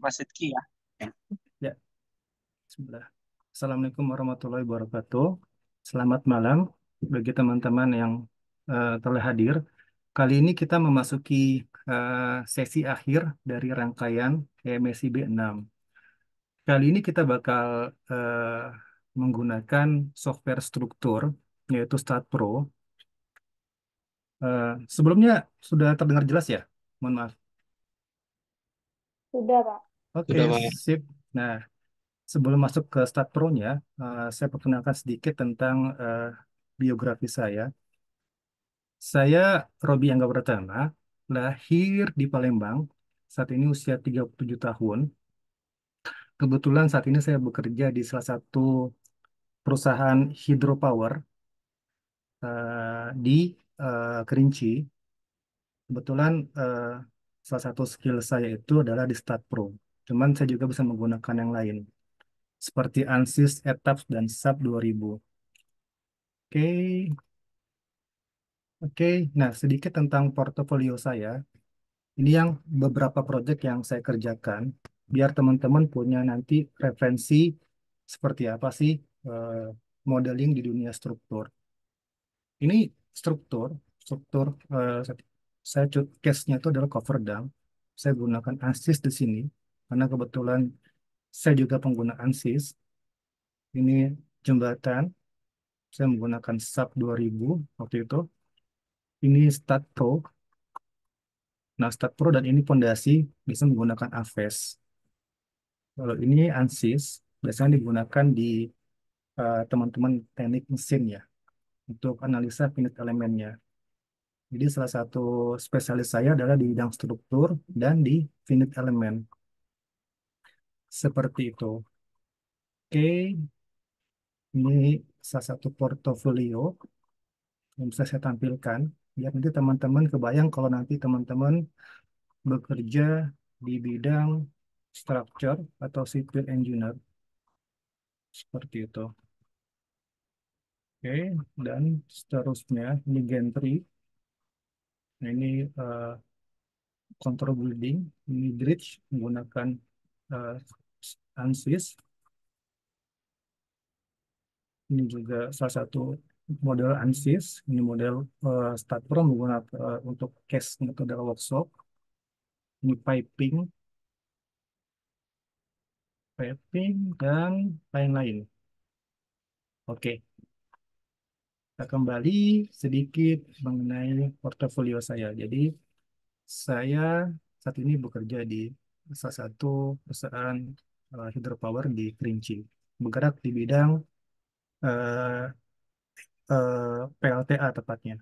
Mas Sidki ya. Ya, bismillah. Assalamualaikum warahmatullahi wabarakatuh. Selamat malam bagi teman-teman yang telah hadir. Kali ini kita memasuki sesi akhir dari rangkaian MSIB 6. Kali ini kita bakal menggunakan software struktur, yaitu StatPro. Sebelumnya sudah terdengar jelas ya? Mohon maaf. Sudah, Pak. Oke, Sudah, Pak. sip. Nah, sebelum masuk ke Stat Pro-nya, saya perkenalkan sedikit tentang biografi saya. Saya Robi Angga Pratama, lahir di Palembang, saat ini usia 37 tahun. Kebetulan saat ini saya bekerja di salah satu perusahaan hidropower di Kerinci. Kebetulan salah satu skill saya itu adalah di Stat Pro. Cuman saya juga bisa menggunakan yang lain, seperti ANSYS, ETAPS, dan SAP 2000. Oke, Oke, nah sedikit tentang portofolio saya. Ini yang beberapa proyek yang saya kerjakan, biar teman-teman punya nanti referensi seperti apa sih eh, modeling di dunia struktur. Ini struktur, struktur saya case-nya itu adalah cover dam. Saya gunakan ANSYS di sini karena kebetulan saya juga pengguna ANSYS. Ini jembatan, saya menggunakan SAP 2000 waktu itu. Ini StatPro. Nah, StatPro dan ini pondasi bisa menggunakan AVES. Kalau ini ANSYS, biasanya digunakan di teman-teman teknik mesin ya, untuk analisa finite elemennya. Jadi salah satu spesialis saya adalah di bidang struktur dan di finite elemen. Seperti itu. Oke, ini salah satu portofolio yang bisa saya tampilkan. Biar nanti teman-teman kebayang kalau nanti teman-teman bekerja di bidang structure atau civil engineer. Seperti itu. Oke, dan seterusnya ini gantry. Nah, ini control building, ini bridge menggunakan uh, ANSYS. Ini juga salah satu model ANSYS. Ini model StatPro menggunakan untuk case metode workshop. Ini piping dan lain-lain. Oke, kita kembali sedikit mengenai portofolio saya. Jadi saya saat ini bekerja di salah satu perusahaan hidropower di Kerinci, bergerak di bidang eh, PLTA tepatnya.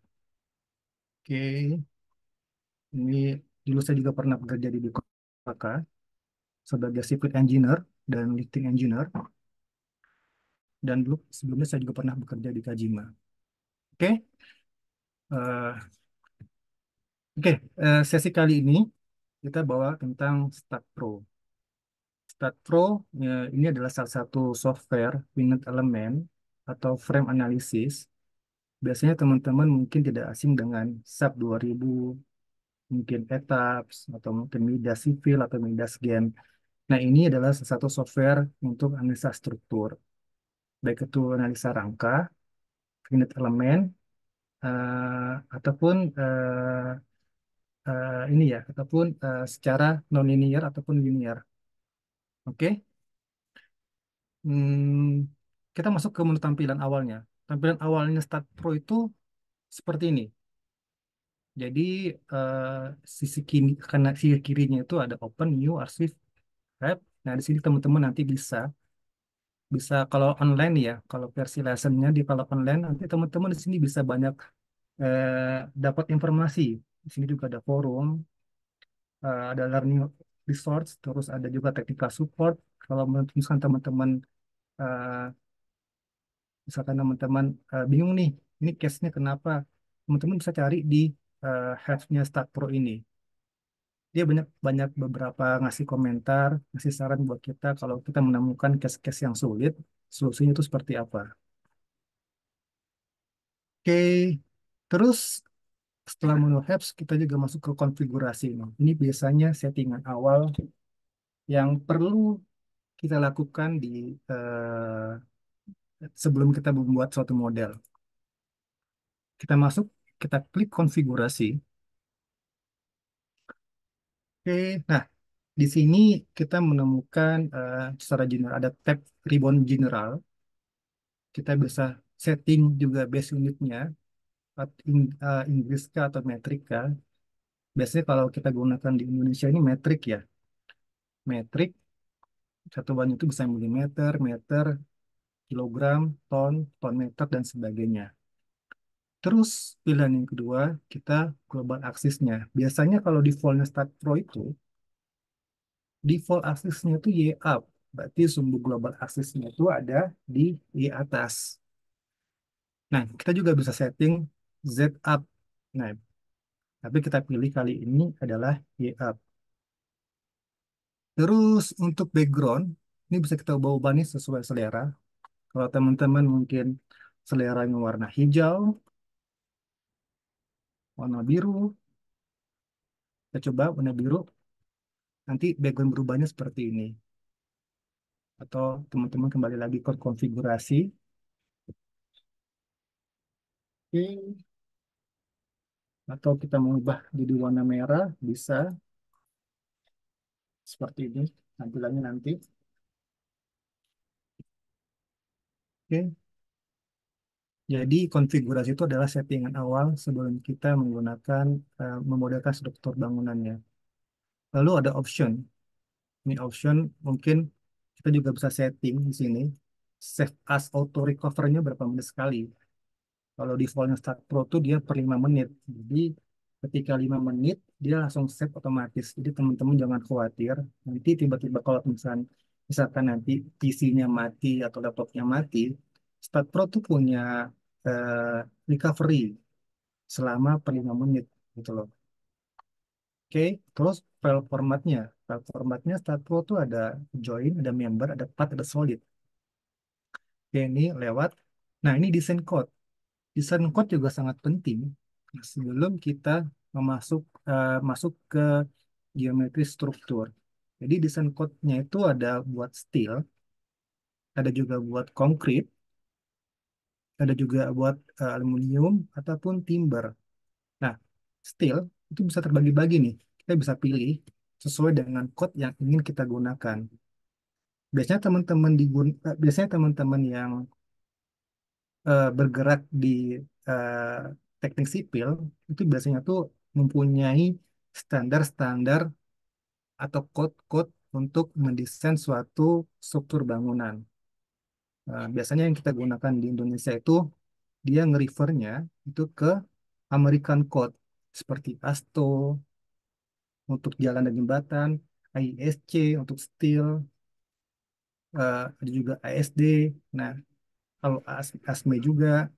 Oke, ini dulu saya juga pernah bekerja di BKK sebagai civil engineer dan lifting engineer, dan dulu sebelumnya saya juga pernah bekerja di Kajima. Oke, eh, oke, sesi kali ini kita bawa tentang StatPro. StatPro ini adalah salah satu software finite element atau frame analysis. Biasanya teman-teman mungkin tidak asing dengan SAP 2000, mungkin ETAPS, atau mungkin Midas Civil atau Midas Gen. Nah, ini adalah salah satu software untuk analisa struktur, baik itu analisa rangka, finite element, ataupun ini ya, ataupun secara non-linear ataupun linear. Oke. Hmm, kita masuk ke menu tampilan awalnya. Tampilan awalnya Start Pro itu seperti ini. Jadi eh, sisi kiri, karena sisi kirinya itu ada Open, New, Archive, Tab. Nah, di sini teman-teman nanti bisa bisa kalau online ya, kalau versi lessonnya di kalau online nanti teman-teman di sini bisa banyak dapat informasi. Di sini juga ada forum, ada learning resource, terus ada juga technical support. Kalau misalkan teman-teman eh, misalkan teman-teman bingung nih, ini case-nya kenapa? Teman-teman bisa cari di help-nya Start Pro ini. Dia banyak banyak beberapa ngasih komentar, ngasih saran buat kita kalau kita menemukan case-case yang sulit, solusinya itu seperti apa. Oke, terus setelah menu helps, kita juga masuk ke konfigurasi. Nah, ini biasanya settingan awal yang perlu kita lakukan di eh, sebelum kita membuat suatu model. Kita masuk, kita klik konfigurasi. Oke, nah di sini kita menemukan secara general ada tab ribbon general. Kita bisa setting juga base unitnya, Inggris kah atau metrik kah. Biasanya kalau kita gunakan di Indonesia ini metrik ya. Metrik, satuan itu bisa milimeter, meter, kilogram, ton, ton meter, dan sebagainya. Terus pilihan yang kedua, kita global axis-nya. Biasanya kalau default-nya Start Pro itu, default axis-nya itu Y up. Berarti sumbu global axis-nya itu ada di Y atas. Nah, kita juga bisa setting Z up. Nah, tapi kita pilih kali ini adalah Y up. Terus untuk background, ini bisa kita ubah-ubah nih sesuai selera. Kalau teman-teman mungkin seleranya warna hijau, warna biru, kita coba warna biru, nanti background berubahnya seperti ini. Atau teman-teman kembali lagi ke konfigurasi. Oke. Atau kita mengubah jadi warna merah, bisa seperti ini tampilannya nanti. Oke. Jadi konfigurasi itu adalah settingan awal sebelum kita menggunakan memodelkan struktur bangunannya. Lalu ada option. Ini option mungkin kita juga bisa setting di sini. Save as auto recovernya berapa menit sekali. Kalau defaultnya Start Pro tuh dia per 5 menit. Jadi ketika 5 menit dia langsung save otomatis. Jadi teman-teman jangan khawatir. Nanti tiba-tiba kalau misalkan nanti PC-nya mati atau laptopnya mati, Start Pro tuh punya recovery selama per 5 menit gitu loh. Oke, terus file formatnya Start Pro tuh ada join, ada member, ada path, ada solid. Oke, ini lewat. Nah, ini desain code. Desain code juga sangat penting sebelum kita masuk ke geometri struktur. Jadi desain code-nya itu ada buat steel, ada juga buat konkrit, ada juga buat aluminium ataupun timber. Nah, steel itu bisa terbagi-bagi nih. Kita bisa pilih sesuai dengan code yang ingin kita gunakan. Biasanya teman-teman yang bergerak di eh, teknik sipil itu biasanya tuh mempunyai standar-standar atau code-code untuk mendesain suatu struktur bangunan. Biasanya yang kita gunakan di Indonesia itu dia nge-refernya itu ke American Code seperti ASTO untuk jalan dan jembatan, ISC untuk steel, ada juga ASD. Nah, kalau ASME juga.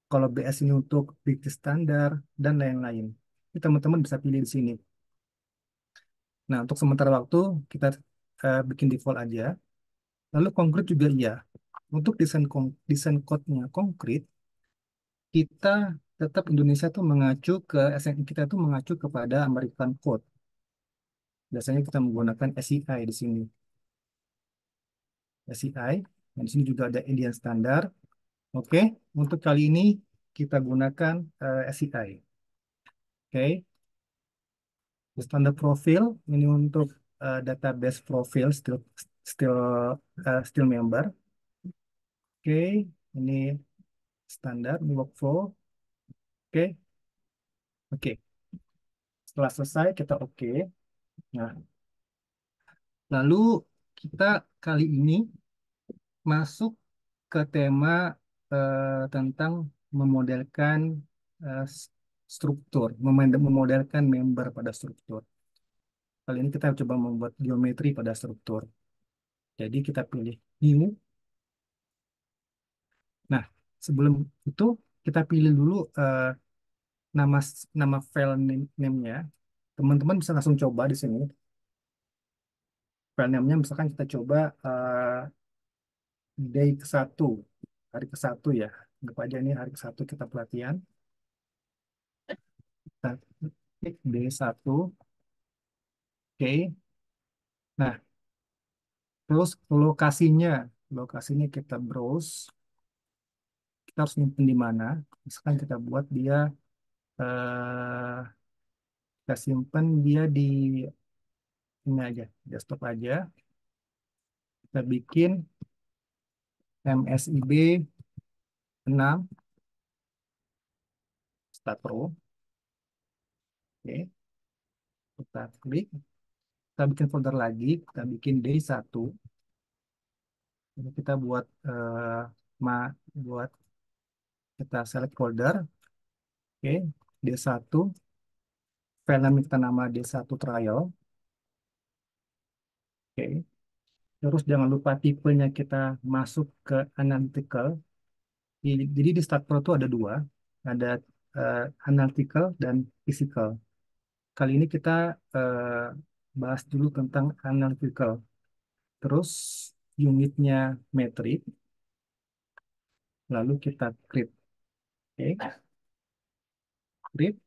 Kalau BS ini untuk British Standard dan lain-lain. Ini teman-teman bisa pilih di sini. Nah, untuk sementara waktu kita bikin default aja. Lalu konkret juga iya. Untuk desain code-nya konkret, kita tetap Indonesia tuh mengacu ke SNI kita tuh mengacu kepada American Code. Biasanya kita menggunakan SEI di sini. SEI. Dan di sini juga ada Indian Standard. Oke, untuk kali ini kita gunakan SEI. Oke. Standar profil ini untuk database profil still still member. Oke, ini standar ini workflow. Oke, oke. Setelah selesai kita oke. Nah, lalu kita kali ini masuk ke tema tentang memodelkan eh, s- struktur, memodelkan member pada struktur. Kali ini kita coba membuat geometri pada struktur. Jadi kita pilih new. Nah, sebelum itu kita pilih dulu nama nama file name-nya. Teman-teman bisa langsung coba di sini. File name-nya misalkan kita coba day ke-1, hari ke-1 ya. Anggap aja ini hari ke-1 kita pelatihan. Kita klik day 1. Oke. Nah, Terus lokasinya kita browse, kita harus nyimpen di mana. Misalkan kita buat dia, eh, kita simpan dia di ini aja, desktop aja. Kita bikin MSIB 6 Start Pro. Oke, kita klik, kita bikin folder lagi, kita bikin D1. Jadi kita ma buat kita select folder. Oke, D1, file name kita nama D1 trial. Oke, terus jangan lupa tipenya kita masuk ke analytical. Jadi di Start Pro itu ada dua, ada eh, analytical dan physical. Kali ini kita eh, bahas dulu tentang analytical. Terus unitnya metrik, lalu kita create. Oke, create.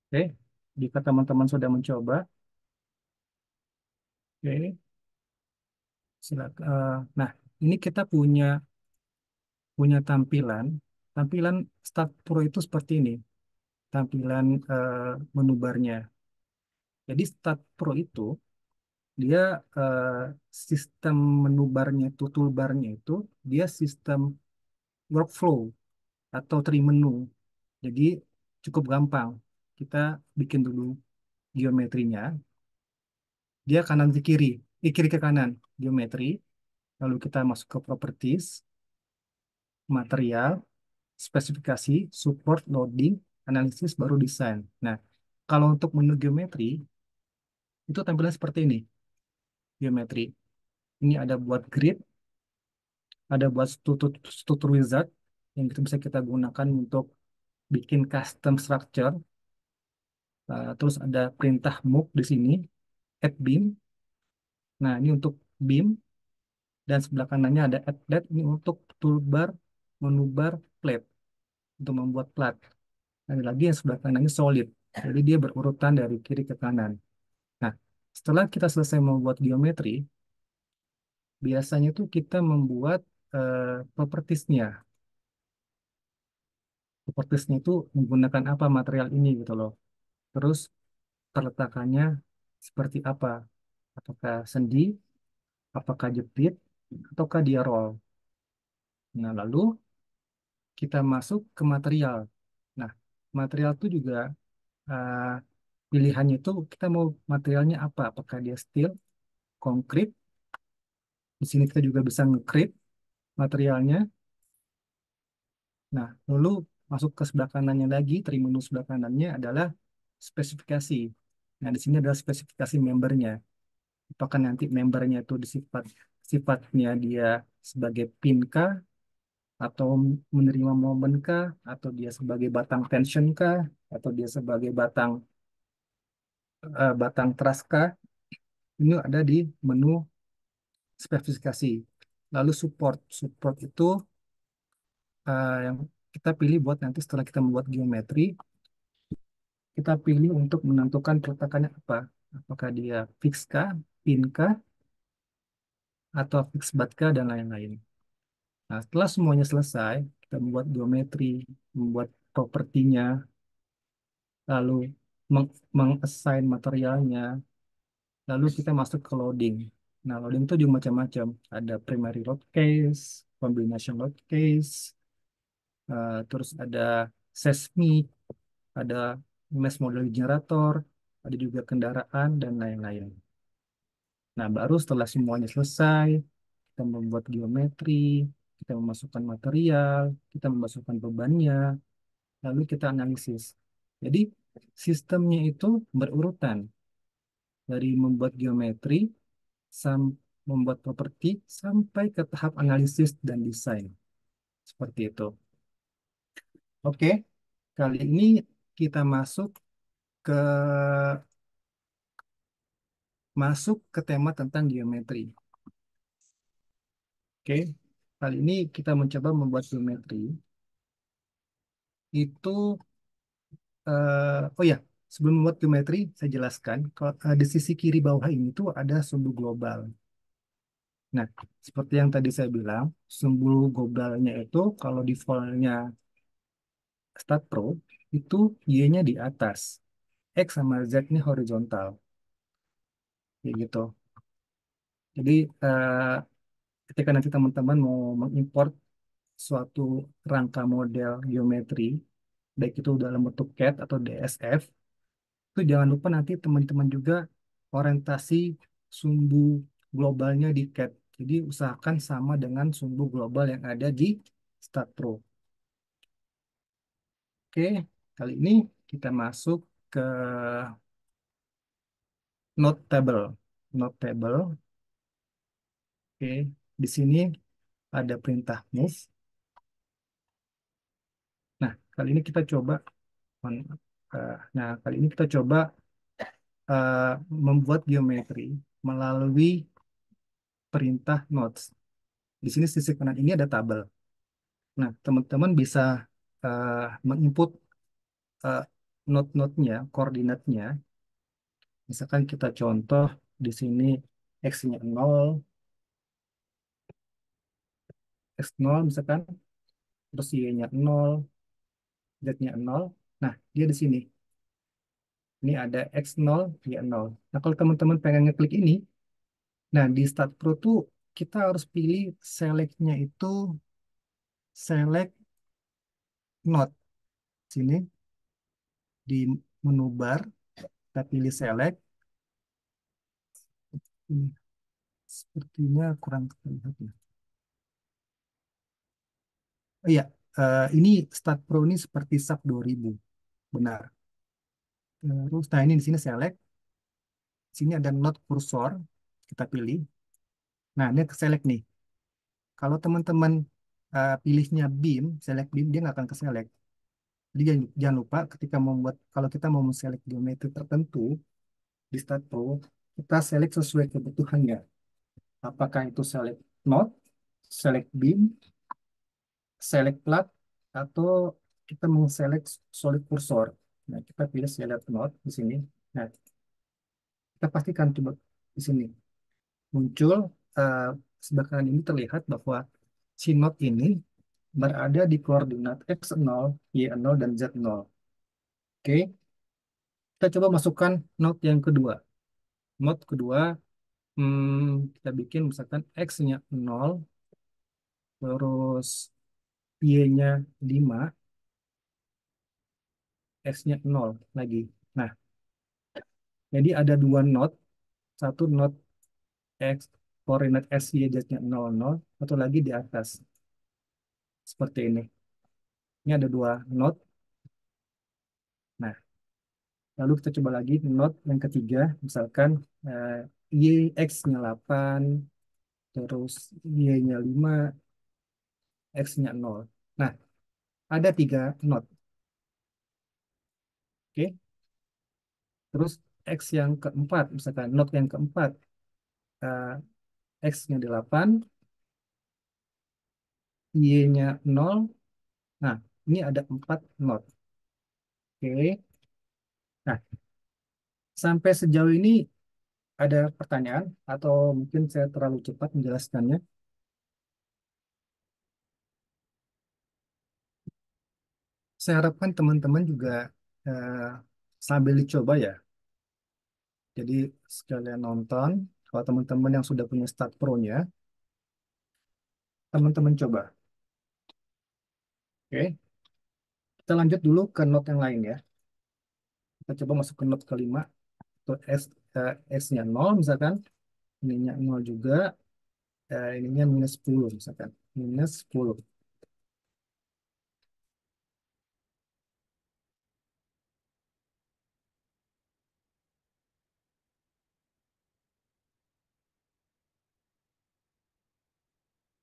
Oke, jika teman-teman sudah mencoba, oke, silakan. Nah, ini kita punya punya tampilan. Tampilan Start Pro itu seperti ini. Tampilan menu barnya. Jadi Start Pro itu dia sistem menu barnya itu, toolbarnya itu dia sistem workflow atau tree menu. Jadi cukup gampang. Kita bikin dulu geometrinya. Dia kanan ke kiri, kiri ke kanan geometri. Lalu kita masuk ke properties, material, spesifikasi, support, loading, analisis, baru desain. Nah, kalau untuk menu geometri itu tampilan seperti ini. Geometri. Ini ada buat grid, ada buat struktur wizard yang itu bisa kita gunakan untuk bikin custom structure. Terus ada perintah move di sini, add beam. Nah, ini untuk beam dan sebelah kanannya ada add plate. Ini untuk toolbar, menu bar, plate untuk membuat plat. Ada lagi yang sebelah kanannya solid. Jadi dia berurutan dari kiri ke kanan. Nah, setelah kita selesai membuat geometri, biasanya tuh kita membuat propertiesnya. Propertiesnya itu menggunakan apa material ini gitu loh. Terus perletakannya seperti apa? Apakah sendi, apakah jepit, ataukah dia roll. Nah, lalu kita masuk ke material. Nah, material itu juga eh, pilihannya itu kita mau materialnya apa? Apakah dia steel, konkrit. Di sini kita juga bisa nge-create materialnya. Nah, lalu masuk ke sebelah kanannya lagi, menu sebelah kanannya adalah spesifikasi. Nah, di sini adalah spesifikasi membernya. Apakah nanti membernya itu sifatnya dia sebagai pin kah, atau menerima momen kah, atau dia sebagai batang tension kah, atau dia sebagai batang truss kah. Ini ada di menu spesifikasi. Lalu support. Support itu yang kita pilih buat nanti setelah kita membuat geometri, kita pilih untuk menentukan peletakannya apa. Apakah dia fix kah, pin kah, atau fix bar kah, dan lain-lain. Nah, setelah semuanya selesai, kita membuat geometri, membuat propertinya, lalu meng-assign materialnya, lalu kita masuk ke loading. Nah, loading itu juga macam-macam. Ada primary load case, combination load case, terus ada seismic, ada mesh model generator, ada juga kendaraan, dan lain-lain. Nah, baru setelah semuanya selesai, kita membuat geometri, kita memasukkan material, kita memasukkan bebannya, lalu kita analisis. Jadi, sistemnya itu berurutan dari membuat geometri, sam membuat properti, sampai ke tahap analisis dan desain. Seperti itu. Oke, kali ini kita ke masuk ke tema tentang geometri. Oke, kali ini kita mencoba membuat geometri. Itu, oh ya, sebelum membuat geometri, saya jelaskan kalau di sisi kiri bawah ini tuh ada sumbu global. Nah, seperti yang tadi saya bilang, sumbu globalnya itu kalau defaultnya Start Pro itu Y-nya di atas, X sama Z-nya horizontal, kayak gitu. Jadi ketika nanti teman-teman mau mengimport suatu rangka model geometri, baik itu dalam bentuk CAD atau DSF, itu jangan lupa nanti teman-teman juga orientasi sumbu globalnya di CAD. Jadi usahakan sama dengan sumbu global yang ada di StatPro. Oke, kali ini kita masuk ke Node Table. Node Table, oke. Di sini ada perintah move. Nah, kali ini kita coba, kali ini kita coba membuat geometri melalui perintah nodes. Di sini sisi kanan ini ada tabel. Nah, teman-teman bisa menginput eh, node-node-nya, koordinatnya. Misalkan kita contoh di sini X-nya 0, X0 misalkan, terus Y-nya 0, Z-nya 0. Nah, dia di sini. Ini ada X0, Y0. Nah, kalau teman-teman pengen ngeklik ini, nah di Start Pro tuh kita harus pilih select-nya itu select node. Sini di menu bar, kita pilih select. Ini sepertinya kurang terlihat ya. Oh iya, ini Start Pro ini seperti SAP 2000. Benar. Terus, nah ini di sini select. Sini ada node cursor. Kita pilih. Nah, ini ke select nih. Kalau teman-teman pilihnya beam, select beam, dia nggak akan ke select. Jadi jangan lupa ketika membuat, kalau kita mau select geometri tertentu di Start Pro, kita select sesuai kebutuhannya. Apakah itu select node, select beam, select plat, atau kita mau select solid cursor. Nah, kita pilih select node di sini. Nah, kita pastikan coba di sini muncul eh, sebelah kanan ini terlihat bahwa si node ini berada di koordinat x0, y0, dan z0. Oke, kita coba masukkan node yang kedua. Node kedua, kita bikin misalkan x-nya 0, terus y-nya 5, x-nya 0 lagi. Nah, jadi ada dua node, satu node x koordinat s, y, z-nya 0, 0, satu lagi di atas. Seperti ini. Ini ada dua node. Nah, lalu kita coba lagi node yang ketiga, misalkan y, x-nya 8, terus y-nya 5, x-nya 0. Nah, ada tiga node. Oke, terus x yang keempat, misalkan node yang keempat, eh, x-nya 8, y-nya 0. Nah, ini ada 4 node. Oke, nah sampai sejauh ini ada pertanyaan atau mungkin saya terlalu cepat menjelaskannya. Saya harapkan teman-teman juga eh, sambil dicoba ya. Jadi sekalian nonton, kalau teman-teman yang sudah punya Start Pro-nya, teman-teman coba. Oke, kita lanjut dulu ke note yang lain ya. Kita coba masuk ke note kelima, atau S-nya 0 misalkan, ininya 0 juga, ininya minus 10 misalkan, minus 10.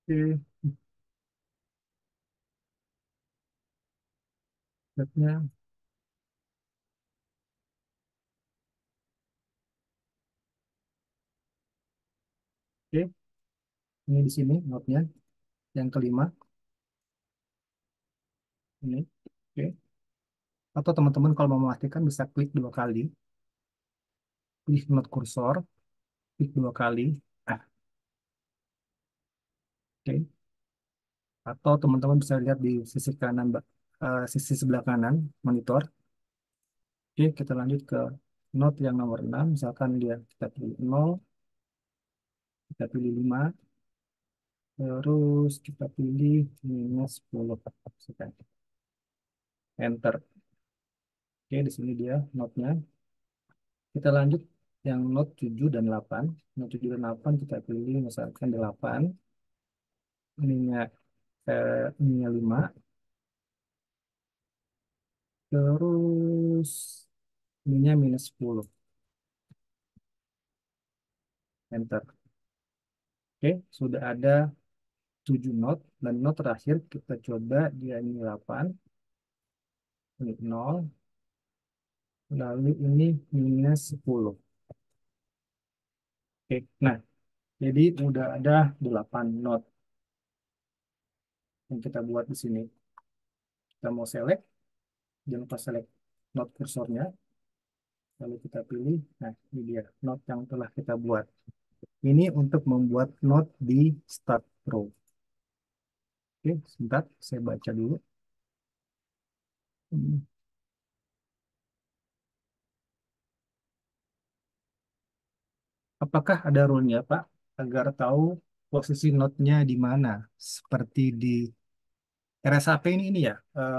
Oke, note-nya, oke, ini di sini note-nya, yang kelima, ini, oke. Atau teman-teman kalau mau memastikan bisa klik dua kali, pilih not kursor, klik dua kali. Ah, oke. Atau teman-teman bisa lihat di sisi kanan, sisi sebelah kanan monitor. Oke, kita lanjut ke note yang nomor 6. Misalkan dia kita pilih 0, kita pilih 5, terus kita pilih minus 10. Misalkan. Enter. Oke, di sini dia note-nya. Kita lanjut yang note 7 dan 8. Note 7 dan 8 kita pilih misalkan 8. Ininya, ininya 5. Terus ininya minus 10. Enter. Oke, sudah ada 7 not dan not terakhir kita coba dia ini 8, ini 0, lalu ini minus 10. Oke, nah jadi udah ada 8 not yang kita buat di sini. Kita mau select, jangan lupa select not kursornya, lalu kita pilih, nah ini dia not yang telah kita buat. Ini untuk membuat not di Start Pro. Oke, sebentar saya baca dulu. Hmm. Apakah ada rule-nya, Pak, agar tahu posisi node-nya di mana? Seperti di RSAP ini ya,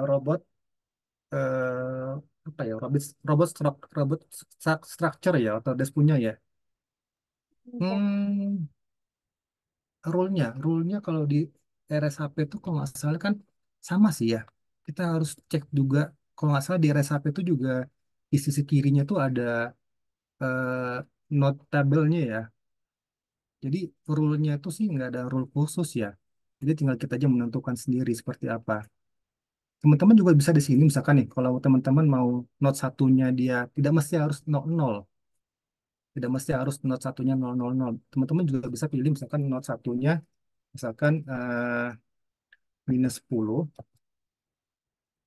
robot eh, apa ya, robot structure ya, atau des punya ya. Hmm, rule-nya kalau di RSAP itu kalau nggak salah kan sama sih ya. Kita harus cek juga, kalau nggak salah di RSAP itu juga di sisi kirinya tuh ada eh, node tabelnya ya. Jadi rule-nya itu sih nggak ada rule khusus ya. Jadi tinggal kita aja menentukan sendiri seperti apa. Teman-teman juga bisa di sini misalkan nih, kalau teman-teman mau note satunya dia tidak mesti harus 00, tidak mesti harus note satunya 000. Teman-teman juga bisa pilih misalkan note satunya, misalkan minus 10,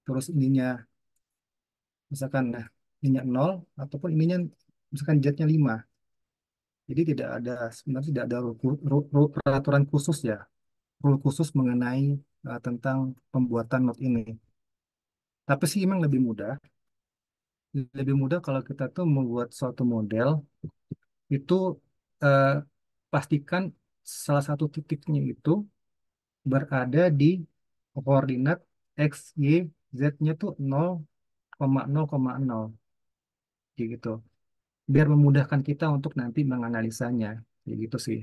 terus ininya misalkan ininya 0, ataupun ininya misalkan jetnya 5. Jadi tidak ada, sebenarnya tidak ada peraturan khusus ya, rule khusus mengenai tentang pembuatan note ini. Tapi sih emang lebih mudah kalau kita tuh membuat suatu model itu eh, pastikan salah satu titiknya itu berada di koordinat X, Y, Z-nya tuh 0,0,0 gitu. Biar memudahkan kita untuk nanti menganalisanya. Kayak gitu sih.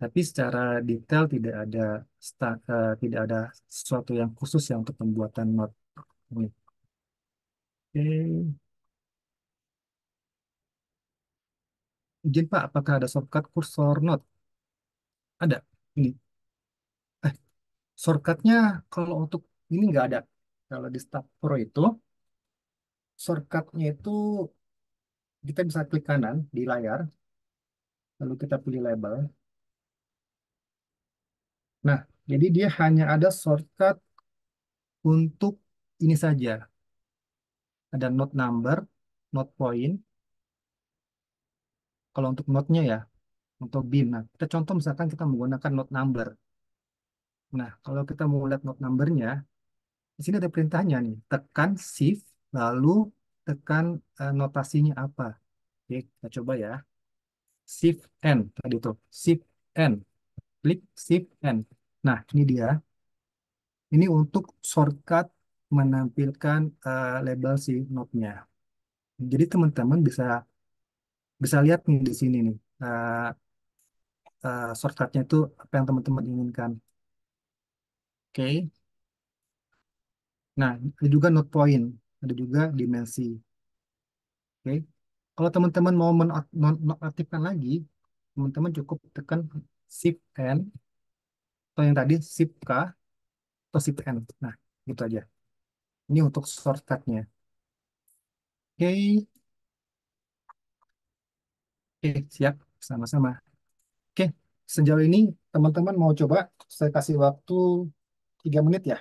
Tapi secara detail tidak ada sesuatu yang khusus ya untuk pembuatan not ini. Oke. Izin Pak, apakah ada shortcut kursor not? Ada. Ini. Eh, Shortcutnya kalau untuk ini nggak ada. Kalau di Start Pro itu, shortcutnya itu kita bisa klik kanan di layar, lalu kita pilih label. Nah, jadi dia hanya ada shortcut untuk ini saja. Ada note number, note point. Kalau untuk note-nya ya, untuk bin. Nah, kita contoh misalkan kita menggunakan note number. Nah, kalau kita mau lihat note number-nya, di sini ada perintahnya nih. Tekan shift, lalu tekan notasinya apa. Oke, kita coba ya. Shift N tadi tuh. Shift N. Klik Shift N. Nah, ini dia. Ini untuk shortcut menampilkan label si node-nya. Jadi teman-teman bisa bisa lihat nih di sini nih. Shortcutnya itu apa yang teman-teman inginkan. Oke. Nah, ada juga node point. Ada juga dimensi. Oke. Kalau teman-teman mau menonaktifkan lagi, teman-teman cukup tekan Shift N atau yang tadi Shift K atau Shift N. Nah, gitu aja. Ini untuk shortcutnya. Oke, oke, siap, sama-sama. Oke, sejauh ini teman-teman mau coba saya kasih waktu 3 menit ya.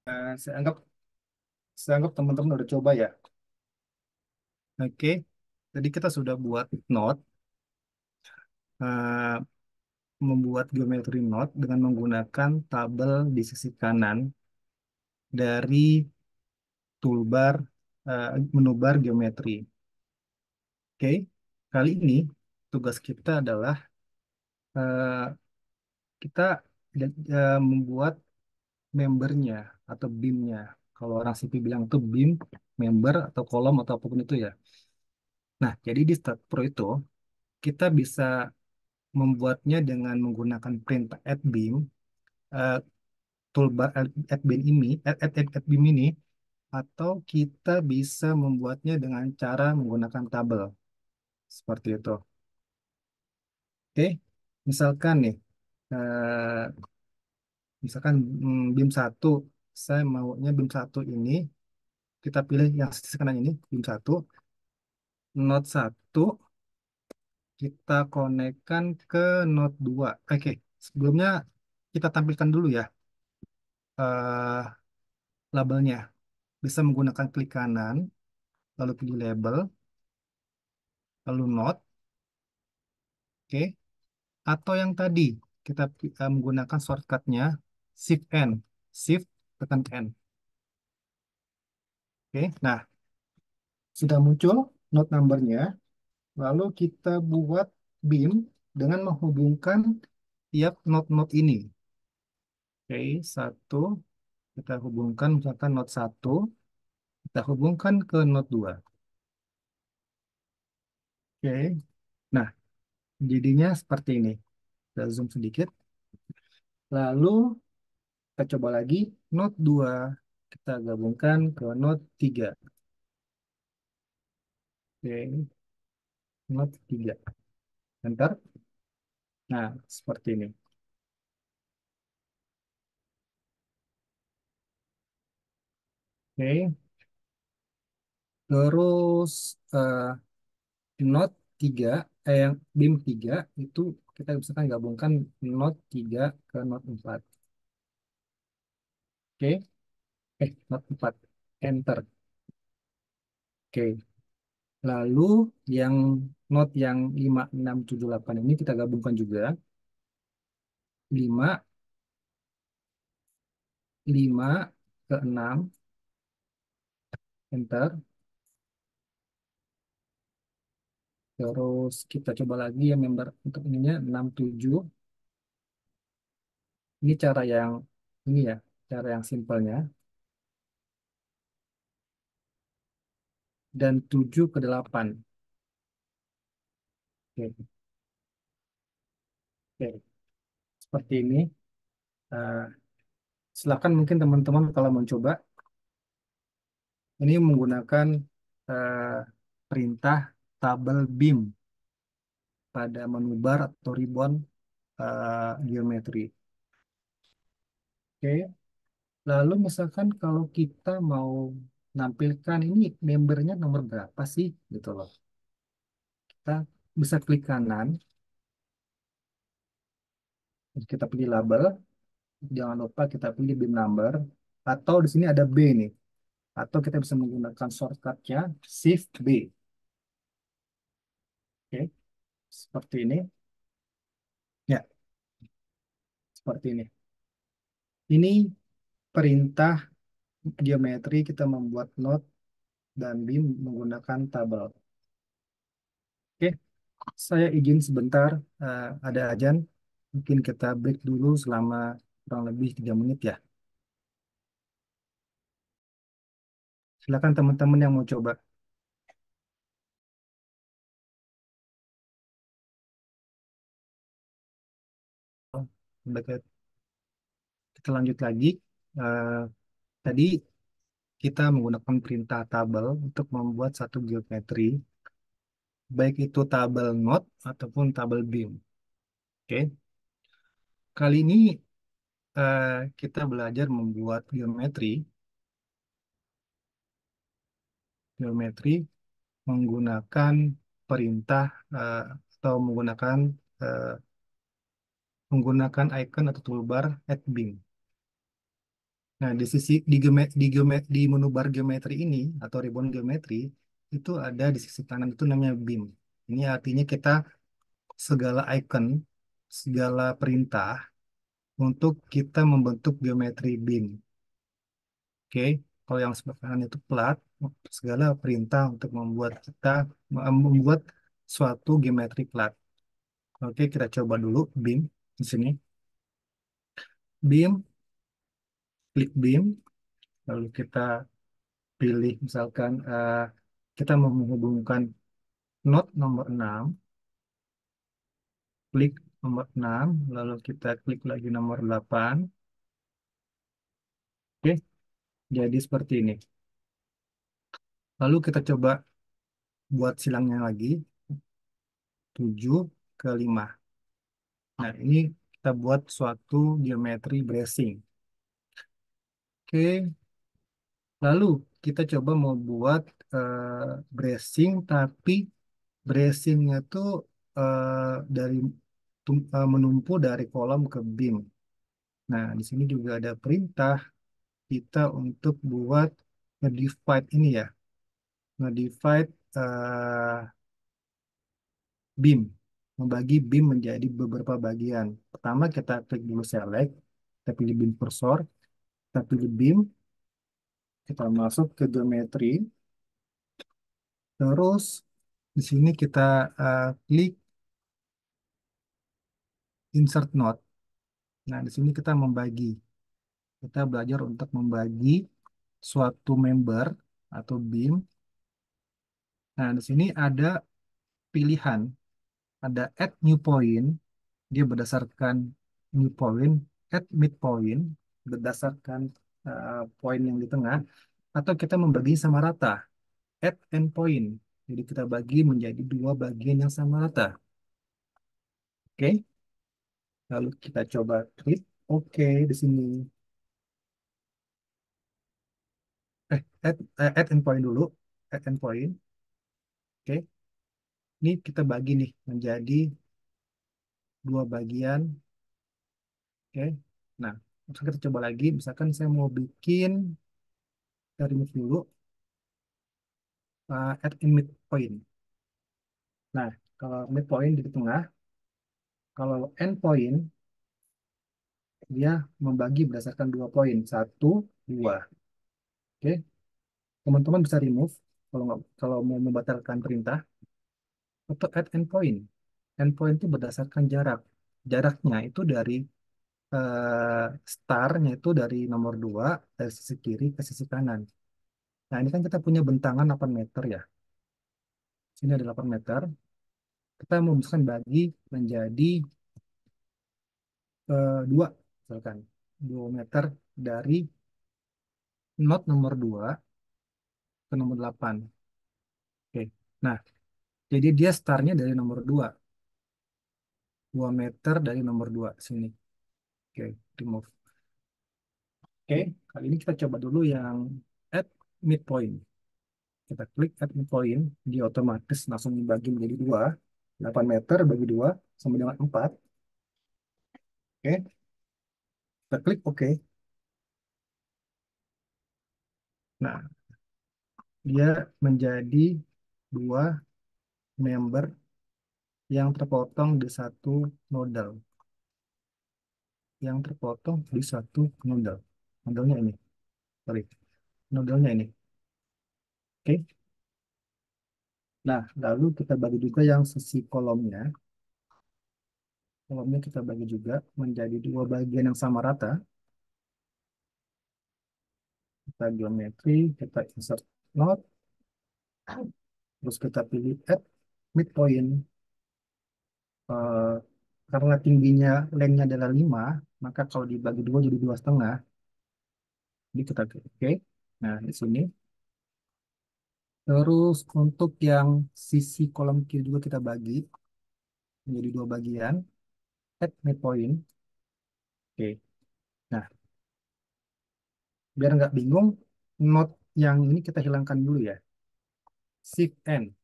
Saya anggap teman-teman udah coba ya. Oke, jadi kita sudah buat node, eh, membuat geometri node dengan menggunakan tabel di sisi kanan dari toolbar, menu bar geometri. Oke, kali ini tugas kita adalah eh, kita membuat membernya atau beamnya. Kalau orang sipil bilang itu beam, member atau kolom atau apapun itu ya. Nah, jadi di Start Pro itu kita bisa membuatnya dengan menggunakan perintah add beam, eh, toolbar add beam ini, add beam ini, atau kita bisa membuatnya dengan cara menggunakan tabel seperti itu. Oke, misalkan nih, eh, misalkan beam satu, saya maunya beam satu ini, kita pilih yang sisi kanan ini, beam satu, node satu, kita konekkan ke node 2. Oke, sebelumnya kita tampilkan dulu ya eh, labelnya. Bisa menggunakan klik kanan, lalu pilih label, lalu node, oke. Atau yang tadi, kita menggunakan shortcutnya Shift N, Shift tekan N. Oke, nah sudah muncul node numbernya, lalu kita buat beam dengan menghubungkan tiap node-node ini. Oke, satu, kita hubungkan misalkan node satu, kita hubungkan ke node 2. Oke, nah jadinya seperti ini. Kita zoom sedikit. Lalu kita coba lagi node 2. Kita gabungkan ke node 3. Oke, node 3. Enter. Nah, seperti ini. Oke, terus node 3, yang beam 3 itu kita bisa kan gabungkan node 3 ke node 4. Oke, node 4. Enter. Oke, lalu yang node yang 5, 6, 7, 8 ini kita gabungkan juga. 5, 5 ke 6, enter. Terus kita coba lagi yang member untuk ininya 6, 7. Ini cara yang ini ya, cara yang simpelnya. Dan 7 ke 8. Oke, oke. Seperti ini. Eh, Silakan mungkin teman-teman kalau mencoba ini menggunakan eh, perintah tabel beam pada menu bar atau ribbon geometri. Oke, lalu misalkan kalau kita mau nampilkan ini membernya nomor berapa sih gitu loh. Kita bisa klik kanan, terus kita pilih label, jangan lupa kita pilih beam number, atau di sini ada B nih, atau kita bisa menggunakan shortcutnya Shift B. Oke, seperti ini. Ya, seperti ini. Ini perintah geometri kita membuat node dan beam menggunakan tabel. Oke, saya izin sebentar, ada ajan. Mungkin kita break dulu selama kurang lebih 3 menit ya. Silakan teman-teman yang mau coba. Baik, kita lanjut lagi. Eh, Tadi kita menggunakan perintah tabel untuk membuat satu geometri, baik itu tabel node ataupun tabel beam. Oke, kali ini eh, kita belajar membuat geometri menggunakan perintah atau eh, menggunakan icon atau toolbar add beam. Nah, di menu bar geometri ini atau ribbon geometri itu ada di sisi kanan itu namanya beam. Ini artinya kita segala icon, segala perintah untuk kita membentuk geometri beam. Oke, kalau yang sebelah kanan itu plat, segala perintah untuk membuat suatu geometri plat. Oke, kita coba dulu beam di sini. Beam, klik beam, lalu kita pilih misalkan kita mau menghubungkan node nomor 6, klik nomor 6, lalu kita klik lagi nomor 8. Oke, jadi seperti ini. Lalu kita coba buat silangnya lagi, 7 ke 5. Nah, ini kita buat suatu geometri bracing. Oke, lalu kita coba mau buat bracing, tapi bracingnya tuh dari menumpu dari kolom ke beam. Nah, di sini juga ada perintah kita untuk buat nge-divide ini ya, nge-divide beam, membagi beam menjadi beberapa bagian. Pertama kita klik dulu select, kita pilih beam cursor, kita pilih beam, kita masuk ke geometri, terus di sini kita klik insert node. Nah, di sini kita membagi, kita belajar untuk membagi suatu member atau beam. Nah, di sini ada pilihan, ada add new point, dia berdasarkan new point, add midpoint, berdasarkan poin yang di tengah, atau kita membagi sama rata, add endpoint. Jadi kita bagi menjadi dua bagian yang sama rata. Oke, lalu kita coba klik OK di sini. Add endpoint dulu, add endpoint. Oke, ini kita bagi nih menjadi dua bagian. Oke, nah, terus kita coba lagi. Misalkan saya mau bikin, kita remove dulu, add in midpoint. Nah, kalau midpoint di tengah, kalau endpoint dia membagi berdasarkan dua poin, satu, dua. Oke, teman-teman bisa remove kalau mau membatalkan perintah atau add endpoint. Endpoint itu berdasarkan jarak. Jaraknya itu dari startnya itu dari nomor dua dari sisi kiri ke sisi kanan. Nah, ini kan kita punya bentangan 8 meter ya. Sini ada 8 meter. Kita mau misalkan bagi menjadi dua, misalkan 2 meter dari not nomor 2 ke nomor 8. Oke. Nah, jadi dia startnya dari nomor 2 meter dari nomor 2 sini. Oke, remove. Oke, kali ini kita coba dulu yang add midpoint. Kita klik add midpoint, dia otomatis langsung dibagi menjadi 2. 8 meter bagi 2 sama dengan 4. Oke, kita klik OK. Nah, dia menjadi dua member yang terpotong di satu nodal. Yang terpotong di satu nodal. Nodalnya ini, sorry. Nodalnya ini. Oke. Nah, lalu kita bagi juga yang sisi kolomnya. Kolomnya kita bagi juga menjadi dua bagian yang sama rata. Kita geometri, kita insert node, terus kita pilih add midpoint. Eh, karena tingginya lengthnya adalah 5, maka kalau dibagi dua jadi 2,5. Jadi kita klik OK. Nah, di sini. Terus untuk yang sisi kolom kiri juga kita bagi menjadi dua bagian. Add midpoint. Oke. Nah, biar nggak bingung, node yang ini kita hilangkan dulu ya. Shift N.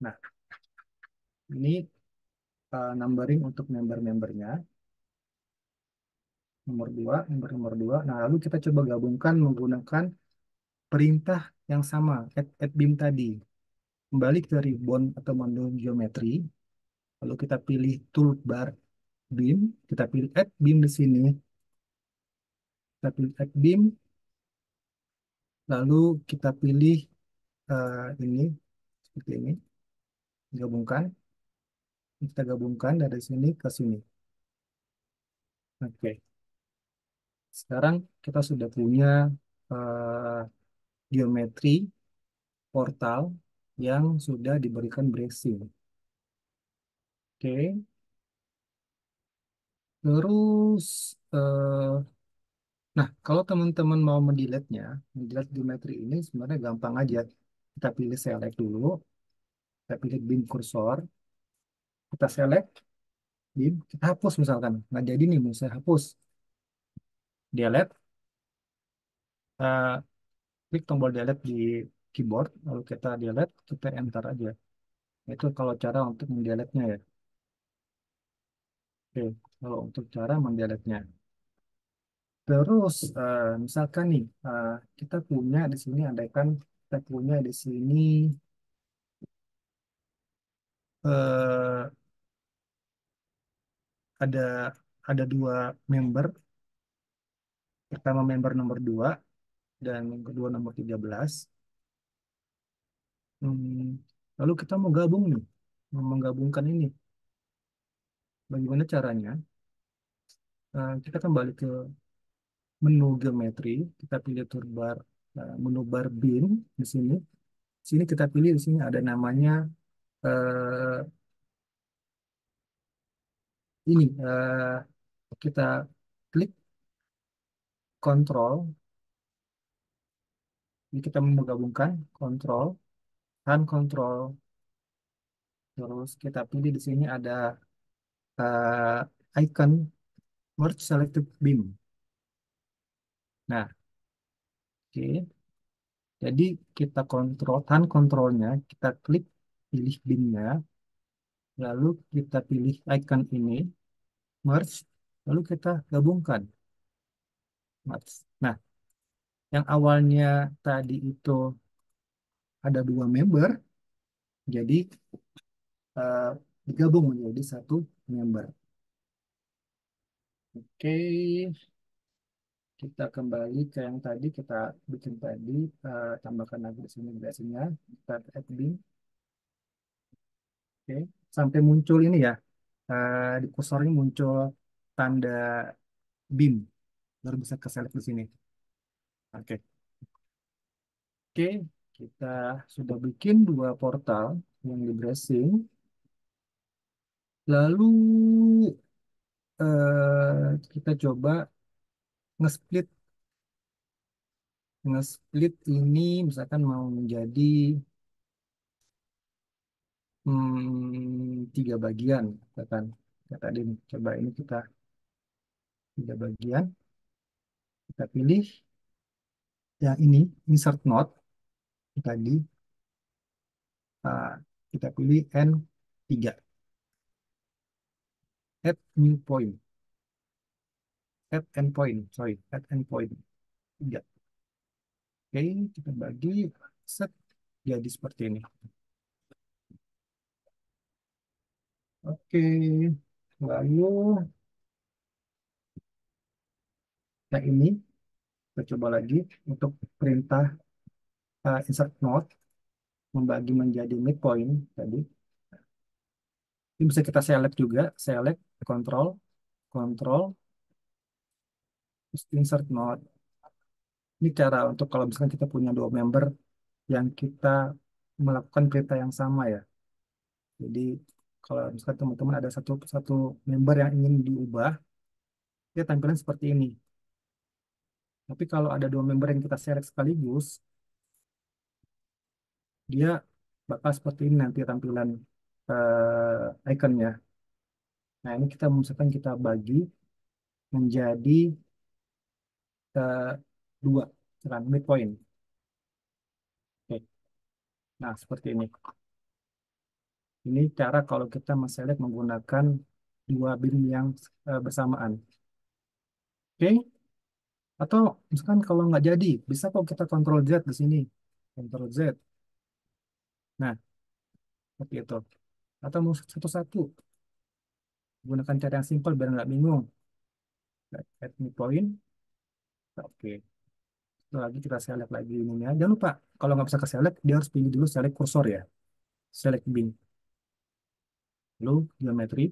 Nah, ini numbering untuk member-membernya. nomor dua. Nah, lalu kita coba gabungkan menggunakan perintah yang sama, add beam tadi. Kembali ke ribbon atau menu geometri, lalu kita pilih toolbar beam, kita pilih add beam di sini, kita pilih add beam, lalu kita pilih ini, seperti ini, gabungkan, kita gabungkan dari sini ke sini. Oke, sekarang kita sudah punya eh, geometri portal yang sudah diberikan bracing. Oke, terus nah kalau teman-teman mau mendelete-nya, mendelete geometri ini sebenarnya gampang aja. Kita pilih select dulu, kita pilih beam cursor, kita select beam, kita hapus misalkan. Nggak jadi nih, mau saya hapus. Delete, eh, klik tombol delete di keyboard, lalu kita delete, kita enter aja. Itu kalau cara untuk mendelete-nya ya. Oke, kalau untuk cara mendelete-nya. Terus misalkan nih kita punya di sini andaikan kita punya di sini eh, ada dua member, pertama member nomor 2 dan yang kedua nomor 13. Hmm, lalu kita mau gabung nih, mau menggabungkan ini. Bagaimana caranya? Kita kembali ke menu geometri, kita pilih toolbar, menu bar bin di sini. Sini kita pilih di sini ada namanya eh, ini kita klik kontrol. Jadi kita menggabungkan kontrol, kan kontrol, terus kita pilih di sini ada icon merge selected beam. Nah, oke. Jadi kita kontrol, tan kontrolnya, kita klik pilih beamnya, lalu kita pilih icon ini, merge, lalu kita gabungkan. Merge. Nah, yang awalnya tadi itu ada dua member, jadi eh, digabung menjadi satu member. Oke, kita kembali ke yang tadi kita bikin tadi, tambahkan lagi di sini biasanya kita add beam. Oke, sampai muncul ini ya, di kursornya muncul tanda beam, baru bisa ke select di sini. Oke, oke, kita sudah bikin dua portal yang di bracing. Lalu kita coba nge-split, ini misalkan mau menjadi tiga bagian, misalkan. Ya, tadi nih, coba ini kita tiga bagian, kita pilih yang ini, insert node tadi, ah, kita pilih N3, add new point, add endpoint, sorry, add endpoint 3. Oke, kita bagi, set, jadi seperti ini. Oke, lalu yang ini kita coba lagi untuk perintah insert node, membagi menjadi midpoint tadi. Ini bisa kita select juga, select, control, control, terus insert node. Ini cara untuk kalau misalkan kita punya dua member yang kita melakukan perintah yang sama ya. Jadi kalau misalkan teman-teman ada satu satu member yang ingin diubah, dia tampilan seperti ini. Tapi kalau ada dua member yang kita select sekaligus, dia bakal seperti ini nanti tampilan ikonnya. Nah ini kita misalkan kita bagi menjadi eh, dua, misalkan midpoint. Oke. Nah seperti ini. Ini cara kalau kita men-select menggunakan dua bin yang bersamaan. Oke. Atau misalkan kalau nggak jadi, bisa kok kita Ctrl Z di sini. Ctrl Z. Nah, seperti itu. Atau mau satu-satu. Gunakan cara yang simpel biar nggak bingung. Add new point. Oke. Setelah lagi kita select lagi ininya. Jangan lupa, kalau nggak bisa ke select, dia harus pilih dulu select kursor ya. Select bin. Lalu geometri,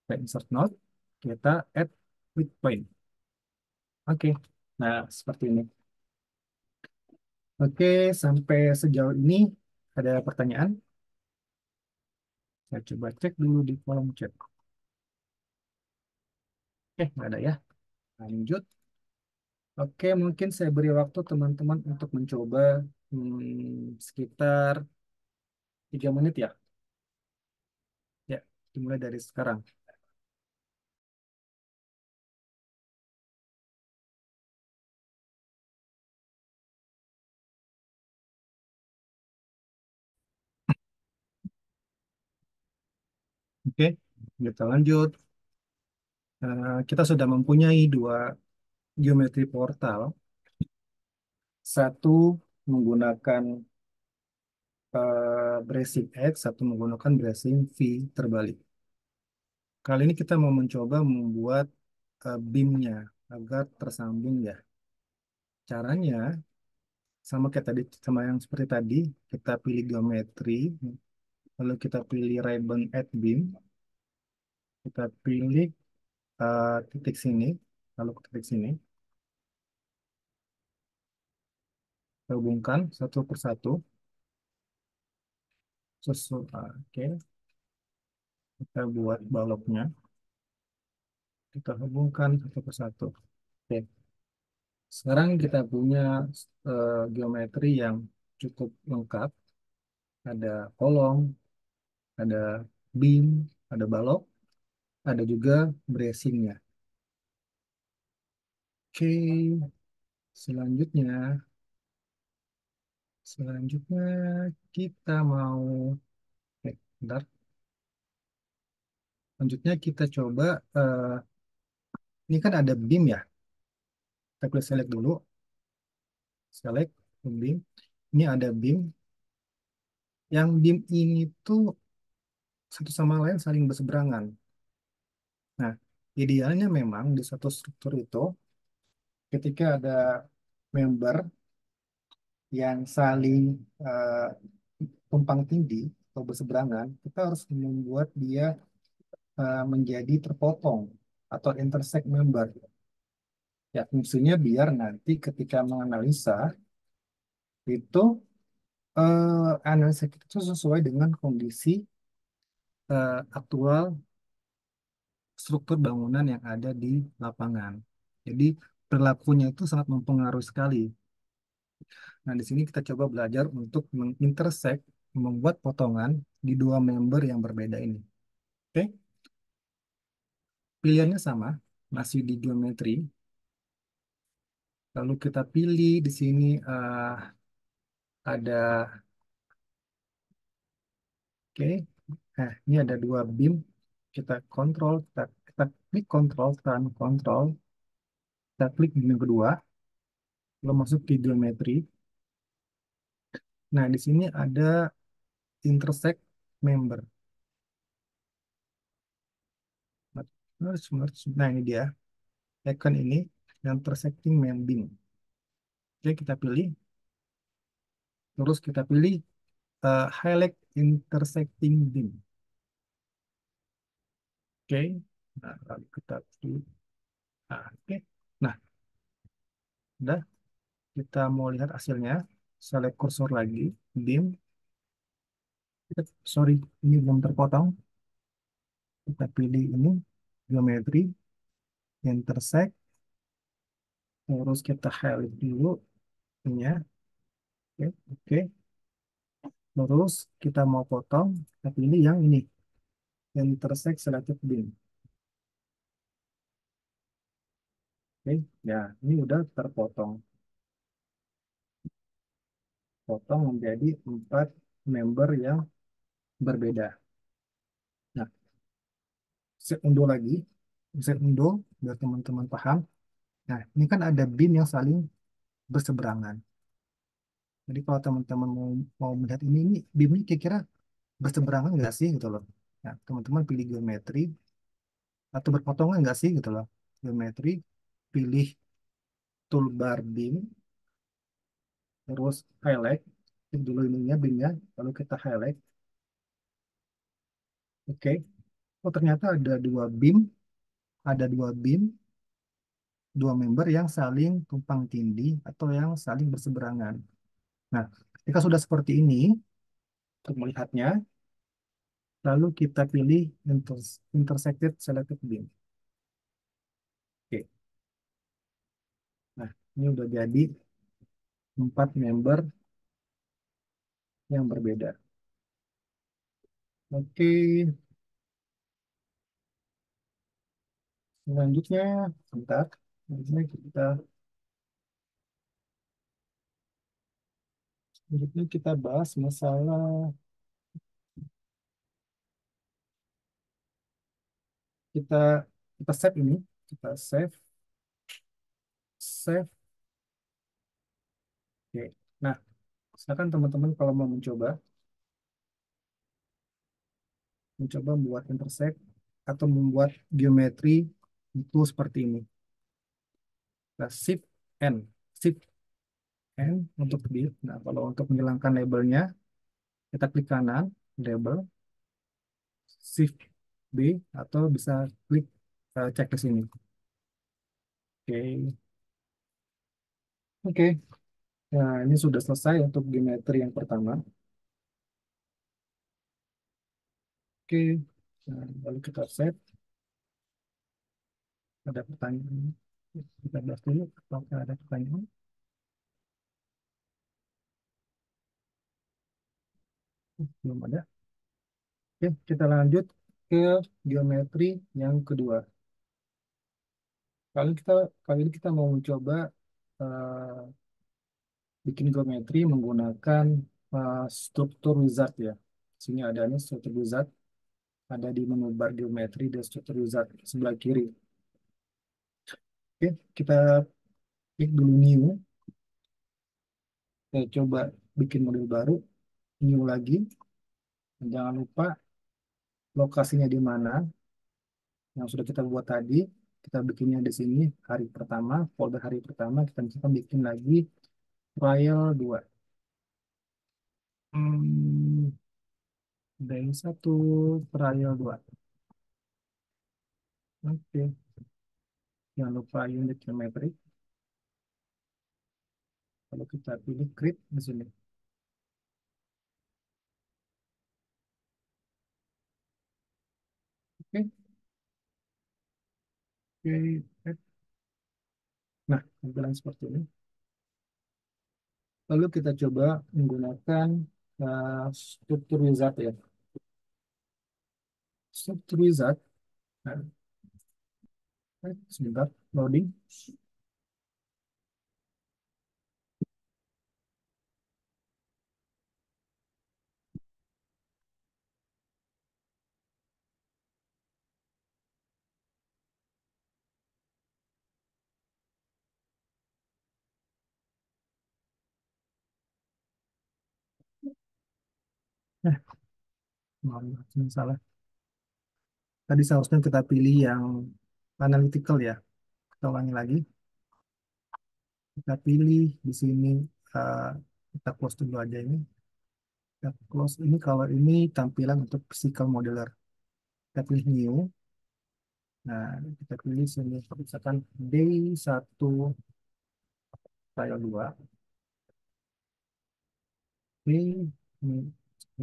kita insert node, kita add with point. Oke. Nah, seperti ini. Oke, sampai sejauh ini ada pertanyaan? Saya coba cek dulu di kolom chat. Nggak ada ya. Lanjut. Oke, mungkin saya beri waktu teman-teman untuk mencoba sekitar 3 menit ya. Ya, dimulai dari sekarang. Oke, kita lanjut. Kita sudah mempunyai dua geometri portal. Satu menggunakan bracing X, satu menggunakan bracing V terbalik. Kali ini kita mau mencoba membuat beamnya agar tersambung ya. Caranya sama kayak tadi, sama yang seperti tadi, kita pilih geometri, lalu kita pilih ribbon add beam, kita pilih titik sini, lalu ke titik sini, kita hubungkan satu persatu. Oke, kita buat baloknya, kita hubungkan satu persatu. Oke, sekarang kita punya geometri yang cukup lengkap. Ada kolom, ada beam, ada balok, ada juga bracingnya. Oke, selanjutnya, selanjutnya kita mau, bentar. Selanjutnya kita coba, ini kan ada beam ya. Kita klik select dulu, select beam. Ini ada beam. Yang beam ini tuh satu sama lain saling berseberangan. Nah, idealnya memang di satu struktur itu, ketika ada member yang saling eh, tumpang tindih atau berseberangan, kita harus membuat dia menjadi terpotong atau intersect member. Ya, fungsinya biar nanti ketika menganalisa itu analisa kita itu sesuai dengan kondisi aktual struktur bangunan yang ada di lapangan. Jadi perilakunya itu sangat mempengaruhi sekali. Nah, di sini kita coba belajar untuk mengintersect, membuat potongan di dua member yang berbeda ini. Oke, pilihannya sama, masih di geometri. Lalu kita pilih di sini ada, oke, ini ada dua beam. Kita kontrol, kita klik kontrol, tekan kontrol, kita klik beam yang kedua, lalu masuk ke geometri. Nah, di sini ada intersect member. Nah, ini dia, icon ini, yang intersecting main beam. Oke, kita pilih, terus kita pilih highlight intersecting beam. Oke, nah, lalu kita pilih. Nah, oke. Nah, udah, kita mau lihat hasilnya. Select kursor lagi, beam. Sorry, ini belum terpotong. Kita pilih ini, geometri, intersect, terus kita highlight dulu ini ya. Oke, oke. Terus kita mau potong, kita pilih yang ini, intersect selected beam. Oke, ya ini udah terpotong, potong menjadi 4 member yang berbeda. Nah, saya unduh lagi. Z Indo, biar teman-teman paham. Nah, ini kan ada beam yang saling berseberangan. Jadi kalau teman-teman mau melihat ini beamnya kira-kira berseberangan nggak sih gitu loh. Nah, teman-teman pilih geometri atau berpotongan nggak sih gitu loh. Geometri, pilih toolbar beam, terus highlight. Klik dulu ininya beamnya, lalu kita highlight. Oke. Oh ternyata ada dua beam, dua member yang saling tumpang tindih atau yang saling berseberangan. Nah, ketika sudah seperti ini, untuk melihatnya, lalu kita pilih intersected selected beam. Oke. Nah, ini udah jadi empat member yang berbeda. Oke, selanjutnya, sebentar. Selanjutnya kita bahas masalah kita kita save ini, kita save. Oke. Nah, silakan teman-teman kalau mau mencoba membuat intersect atau membuat geometri itu seperti ini. Nah, shift N untuk di. Nah, kalau untuk menghilangkan labelnya, kita klik kanan, label, shift B, atau bisa klik checklist ini. Oke, oke. Nah, ini sudah selesai untuk geometri yang pertama. Oke, nah, lalu kita save. Ada pertanyaan? Kita bahas dulu. Apakah ada pertanyaan? Belum ada. Oke, kita lanjut ke geometri yang kedua. Kali ini kita mau mencoba eh, bikin geometri menggunakan struktur wizard ya. Sini ada nih struktur wizard, ada di menu bar geometri dan struktur wizard sebelah kiri. Oke, kita klik dulu new. Kita coba bikin model baru, new lagi. Jangan lupa lokasinya di mana yang sudah kita buat tadi. Kita bikinnya di sini hari pertama, folder hari pertama kita bisa bikin lagi trial 2. Hmm, dari satu trial 2. Oke, jangan lupa unit geometri. Kalau kita pilih create di sini. Oke, oke. Nah, tampilan seperti ini. Lalu kita coba menggunakan struktur wizard ya. Struktur wizard. Nah, sebentar, loading. Nah, maaf, salah. Tadi seharusnya kita pilih yang analytical ya. Kita ulangi lagi. Kita pilih di sini, eh, kita close dulu aja ini. Kita close ini kalau ini tampilan untuk physical modeler. Kita pilih new. Nah, kita pilih sini misalkan D1 file 2.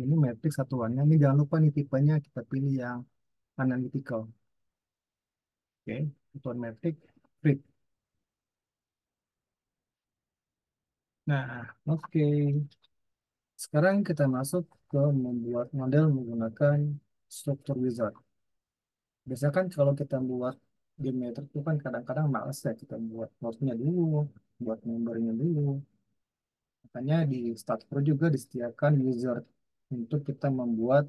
Ini matrix satuannya. Ini jangan lupa nih tipenya kita pilih yang analytical. Oke, satuan matrix grid. Nah, oke. Sekarang kita masuk ke membuat model menggunakan struktur wizard. Biasanya kan kalau kita buat geometri itu kan kadang-kadang males ya kita buat node-nya dulu, buat membernya dulu. Makanya di Startpro juga disediakan wizard untuk kita membuat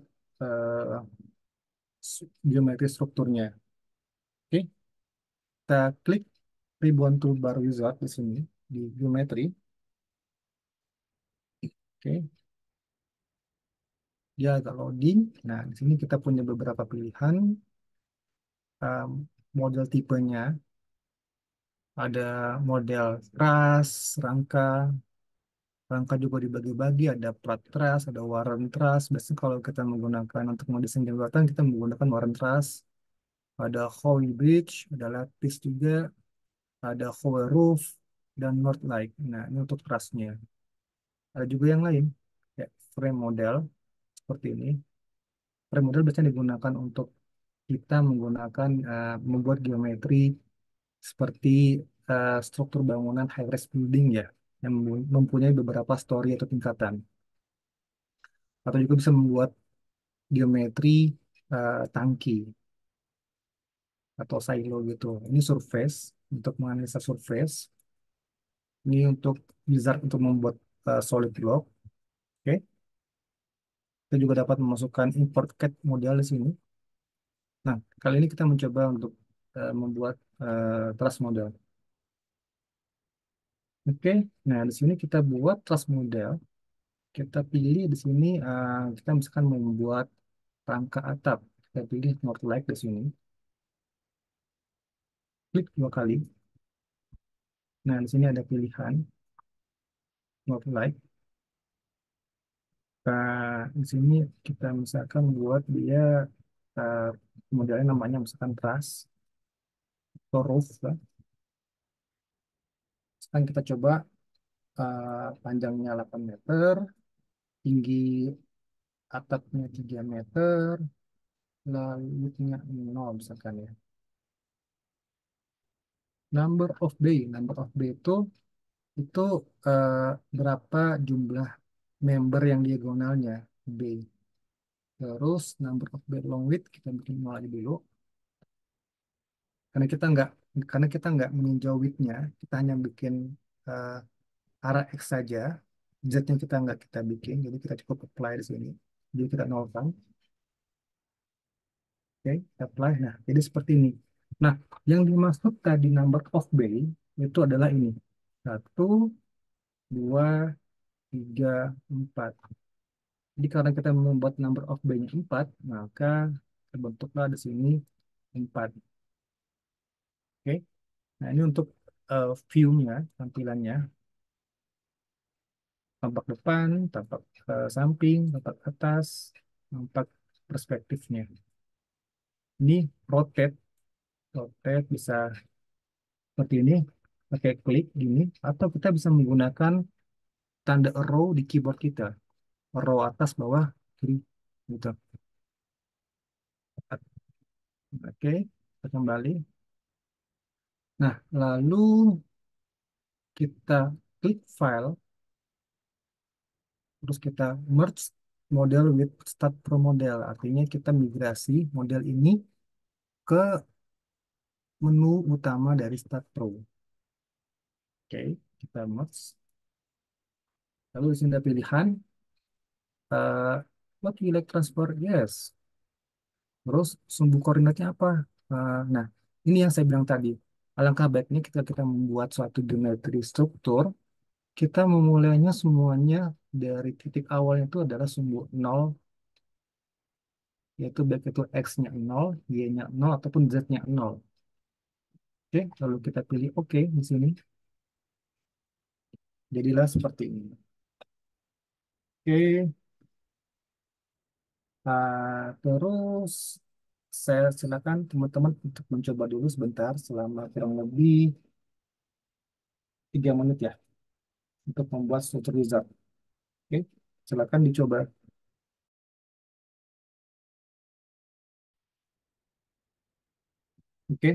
geometri strukturnya. Oke, kita klik ribbon toolbar wizard di sini di geometry. Oke, dia agak loading. Nah, di sini kita punya beberapa pilihan model tipenya. Ada model truss, rangka, rangka juga dibagi-bagi. Ada flat truss, ada Warren truss. Biasanya kalau kita menggunakan untuk mendesain jembatan, kita menggunakan Warren truss. Ada Howe bridge, ada lattice juga, ada Howe roof, dan North Light. Nah, ini untuk trussnya. Ada juga yang lain, ya, frame model seperti ini. Frame model biasanya digunakan untuk kita menggunakan membuat geometri seperti struktur bangunan high-rise building ya, yang mempunyai beberapa story atau tingkatan. Atau juga bisa membuat geometri tangki atau silo gitu. Ini surface untuk menganalisa surface. Ini untuk wizard untuk membuat solid block. Oke, kita juga dapat memasukkan import CAD model di sini. Nah, kali ini kita mencoba untuk membuat truss model. Oke, nah di sini kita buat truss model. Kita pilih di sini, kita misalkan membuat rangka atap. Kita pilih North Light di sini. Klik dua kali. Nah, di sini ada pilihan North Light. Nah, di sini kita misalkan buat dia uh, modelnya namanya misalkan truss atau roof lah. Sekarang kita coba panjangnya 8 meter, tinggi atapnya 3 meter, lalu widthnya 0 misalkan ya. Number of bay itu eh, berapa jumlah member yang diagonalnya B. Terus number of bed long width kita bikin 0 aja dulu. Karena kita nggak karena kita nggak meninjau widthnya, kita hanya bikin eh, arah X saja. Z-nya kita nggak kita bikin, jadi kita cukup apply di sini. Jadi kita nolkan. Oke, kita apply. Nah, jadi seperti ini. Nah, yang dimaksud tadi number of bay itu adalah ini. Satu, dua, tiga, empat. Jadi karena kita membuat number of bay-nya 4, maka terbentuklah di sini 4. Oke. Nah, ini untuk view-nya, tampilannya. Tampak depan, tampak samping, tampak atas, tampak perspektifnya. Ini rotate, rotate bisa seperti ini, pakai klik gini, atau kita bisa menggunakan tanda arrow di keyboard kita. Arrow atas, bawah, kiri, gitu. Oke, kita kembali. Nah, lalu kita klik file, terus kita merge model with start from model. Artinya kita migrasi model ini ke menu utama dari start pro. Oke, kita merge. Lalu di sini ada pilihan uh, what you like transfer? Yes. Terus sumbu koordinatnya apa? Nah, ini yang saya bilang tadi. Alangkah baiknya ketika kita membuat suatu geometri struktur, kita memulainya semuanya dari titik awalnya itu adalah sumbu nol, yaitu baik itu X-nya nol, Y-nya nol, ataupun Z-nya nol. Oke, lalu kita pilih OK di sini. Jadilah seperti ini. Oke, terus saya silakan teman-teman untuk mencoba dulu sebentar selama kurang lebih 3 menit ya untuk membuat struktur wizard. Oke, silakan dicoba. Oke,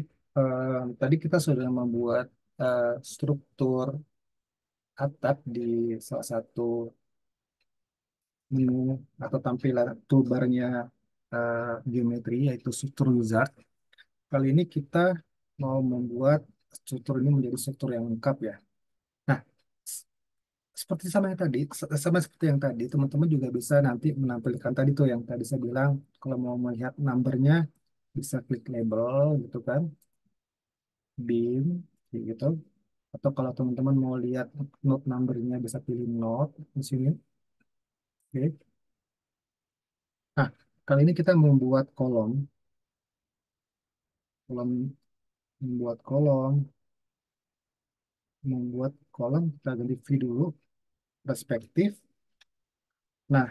tadi kita sudah membuat struktur atap di salah satu menu atau tampilan toolbarnya geometri yaitu struktur wizard. Kali ini kita mau membuat struktur ini menjadi struktur yang lengkap ya. Nah, seperti sama yang tadi, sama seperti yang tadi, teman-teman juga bisa nanti menampilkan tadi tuh yang tadi saya bilang, kalau mau melihat numbernya bisa klik label gitu kan. bin, kayak gitu. Atau kalau teman-teman mau lihat note numbernya bisa pilih note di sini. Oke. Nah, kali ini kita membuat kolom, kolom membuat kolom, kita ganti view dulu, perspektif. Nah,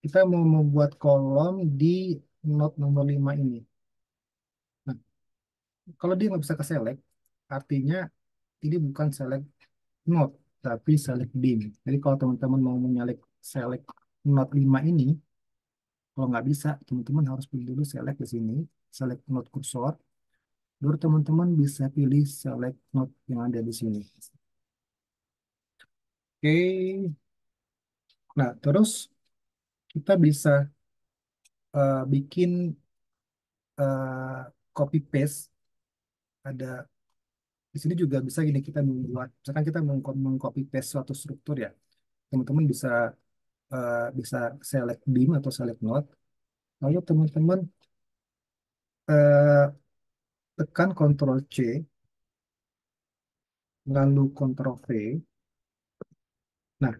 kita mau membuat kolom di note nomor 5 ini. Nah, kalau dia nggak bisa ke select, artinya ini bukan select node, tapi select bin. Jadi kalau teman-teman mau menyelect select node 5 ini, kalau nggak bisa, teman-teman harus pilih dulu select di sini, select node cursor, baru teman-teman bisa pilih select node yang ada di sini. Oke, nah terus kita bisa bikin copy paste. Ada di sini juga bisa gini, kita membuat, misalkan kita mengcopy paste suatu struktur ya, teman-teman bisa bisa select beam atau select node, lalu teman-teman eh, tekan Ctrl C, lalu Ctrl V. Nah,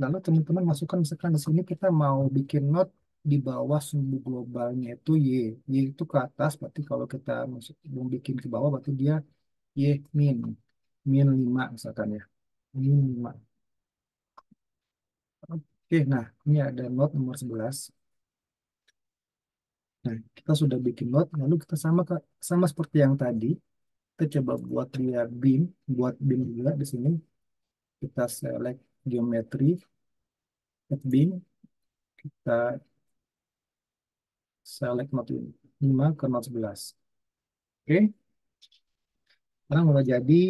lalu teman-teman masukkan, misalkan di sini kita mau bikin node di bawah sumbu globalnya itu Y. Y itu ke atas, berarti kalau kita masuk mau bikin ke bawah, berarti dia Y min, min 5 misalkan ya. Min 5. Oke, nah ini ada node nomor 11. Nah, kita sudah bikin node, lalu kita sama seperti yang tadi, kita coba buat dia beam, buat beam juga di sini. Kita select geometri, add beam, kita select node 5 ke node 11. Oke, sekarang udah jadi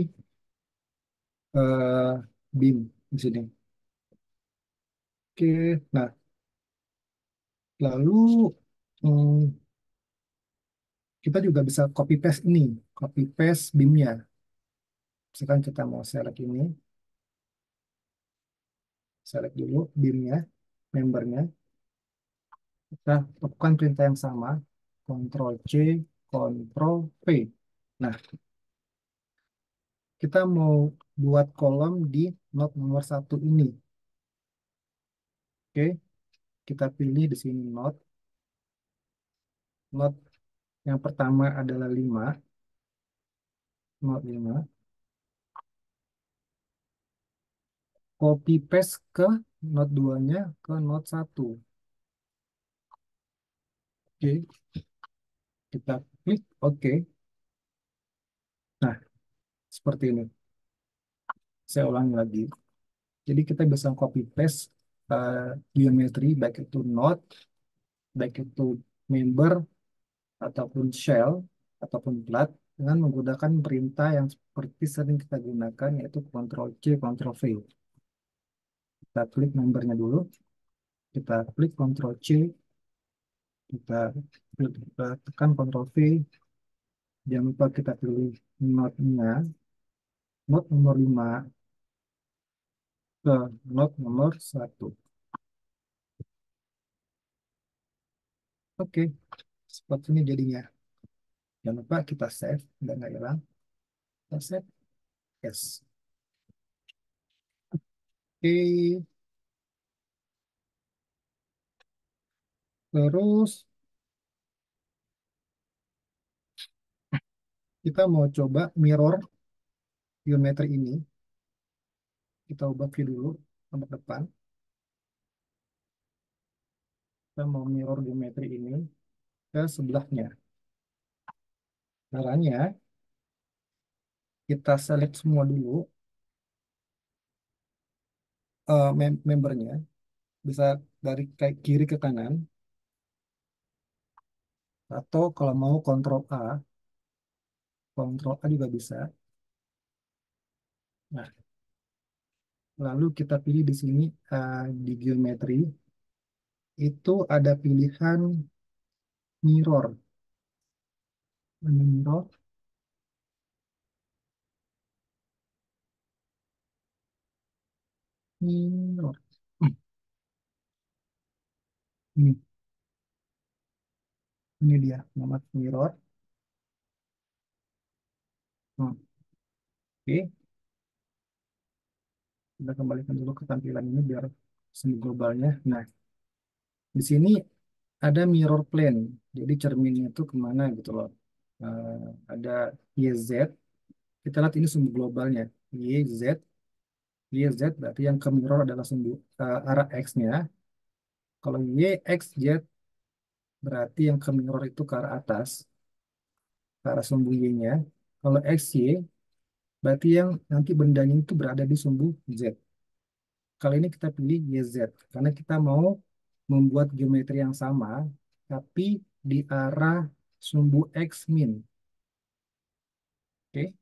eh, beam di sini. Oke, nah lalu hmm, kita juga bisa copy paste ini, copy paste beamnya. Misalkan kita mau select ini, select dulu beamnya, membernya. Kita lakukan perintah yang sama, Ctrl C, Ctrl V. Nah, kita mau buat kolom di node nomor 1 ini. Oke, kita pilih di sini node. Node yang pertama adalah 5, node 5. Copy paste ke node 2-nya ke node 1. Oke, kita klik OK. Nah, seperti ini. Saya ulangi lagi. Jadi kita bisa copy paste geometri, baik itu node, baik itu member, ataupun shell, ataupun plat, dengan menggunakan perintah yang seperti sering kita gunakan, yaitu Ctrl C, Ctrl V. Kita klik membernya dulu, kita klik Ctrl C, kita tekan Ctrl V, jangan lupa kita pilih node-nya, node nomor 5 ke node nomor 1. Oke, seperti ini jadinya. Jangan lupa kita save, dan nggak hilang. Kita save, yes. Oke, terus kita mau coba mirror geometri ini. Kita ubah view dulu, tampak depan. Kita mau mirror geometri ini ke sebelahnya. Caranya, kita select semua dulu membernya. Bisa dari kiri ke kanan. Atau kalau mau Ctrl A juga bisa. Nah, lalu kita pilih di sini di geometri. Itu ada pilihan mirror. Mirror, mirror. Ini, ini dia, nama mirror. Hmm, Oke, kita kembalikan dulu ke tampilan ini biar semi globalnya. Nah, di sini ada mirror plane. Jadi cerminnya itu kemana gitu loh. Ada YZ. Kita lihat ini sumbu globalnya. YZ. YZ berarti yang ke mirror adalah sumbu arah X-nya. Kalau YXZ berarti yang ke mirror itu ke arah atas, ke arah sumbu Y-nya. Kalau XY berarti yang nanti bendanya itu berada di sumbu Z. Kali ini kita pilih YZ karena kita mau membuat geometri yang sama tapi di arah sumbu X min. Oke.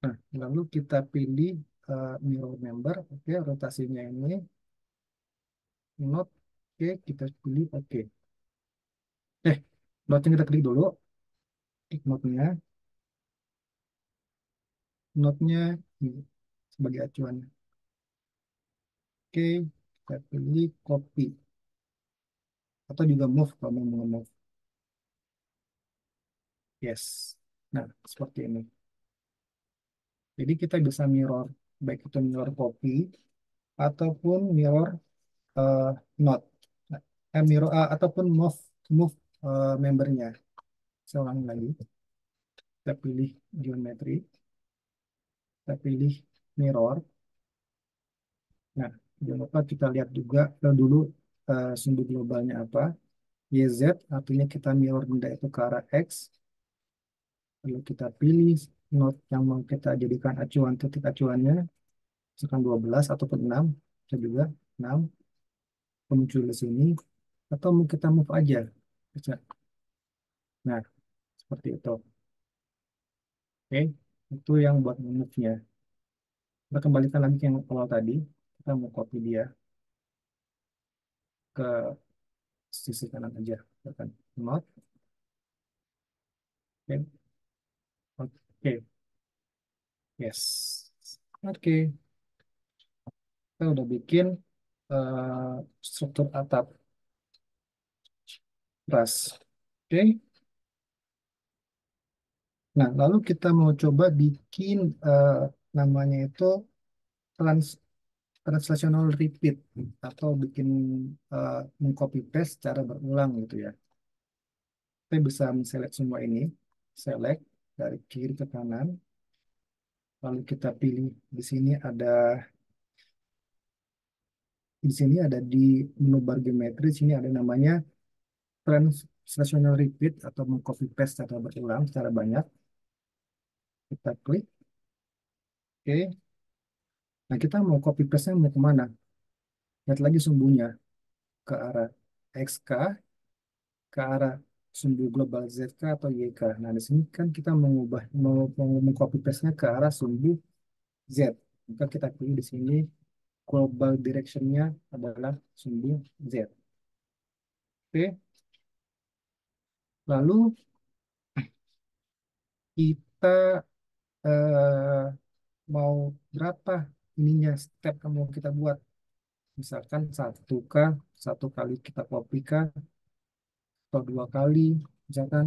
Nah, lalu kita pilih mirror member. Oke, rotasinya ini not. Oke, kita pilih oke. Notnya kita klik dulu. Klik notnya. Notnya ini sebagai acuan. Oke, kita pilih copy atau juga move kalau mau move. Yes. Nah, seperti ini. Jadi kita bisa mirror, baik itu mirror copy ataupun mirror eh, not. Nah, mirror ataupun move move membernya. Saya ulangi lagi. Kita pilih geometri, kita pilih mirror. Nah, jangan lupa kita lihat juga dulu sumbu globalnya apa. YZ artinya kita mirror benda itu ke arah X. Lalu kita pilih not yang mau kita jadikan acuan, titik acuannya, misalkan 12 ataupun 6, bisa juga 6, muncul di sini, atau mau kita move aja. Bisa. Nah, seperti itu. Oke, itu yang buat move-nya. Kita kembalikan lagi ke yang awal tadi. Kita mau copy dia ke sisi kanan aja. Tekan not. Oke, oke, yes. Oke, kita udah bikin eh, struktur atap ras. Oke. Nah, lalu kita mau coba bikin namanya itu trans translational repeat atau bikin mengcopy paste secara berulang gitu ya. Kita bisa select semua ini, select dari kiri ke kanan, lalu kita pilih di sini ada di menu bar geometri, di sini ada namanya translational repeat atau mengcopy paste secara berulang secara banyak. Kita klik, oke. Nah, kita mau copy paste-nya mau kemana? Lihat lagi sumbunya ke arah XK, ke arah sumbu global ZK atau YK. Nah, di sini kan kita mau mengcopy paste-nya ke arah sumbu Z. Maka kita pilih di sini global direction-nya adalah sumbu Z. Oke, lalu kita eh, mau berapa ininya step yang mau kita buat. Misalkan satu kali kita copy kah, atau dua kali, misalkan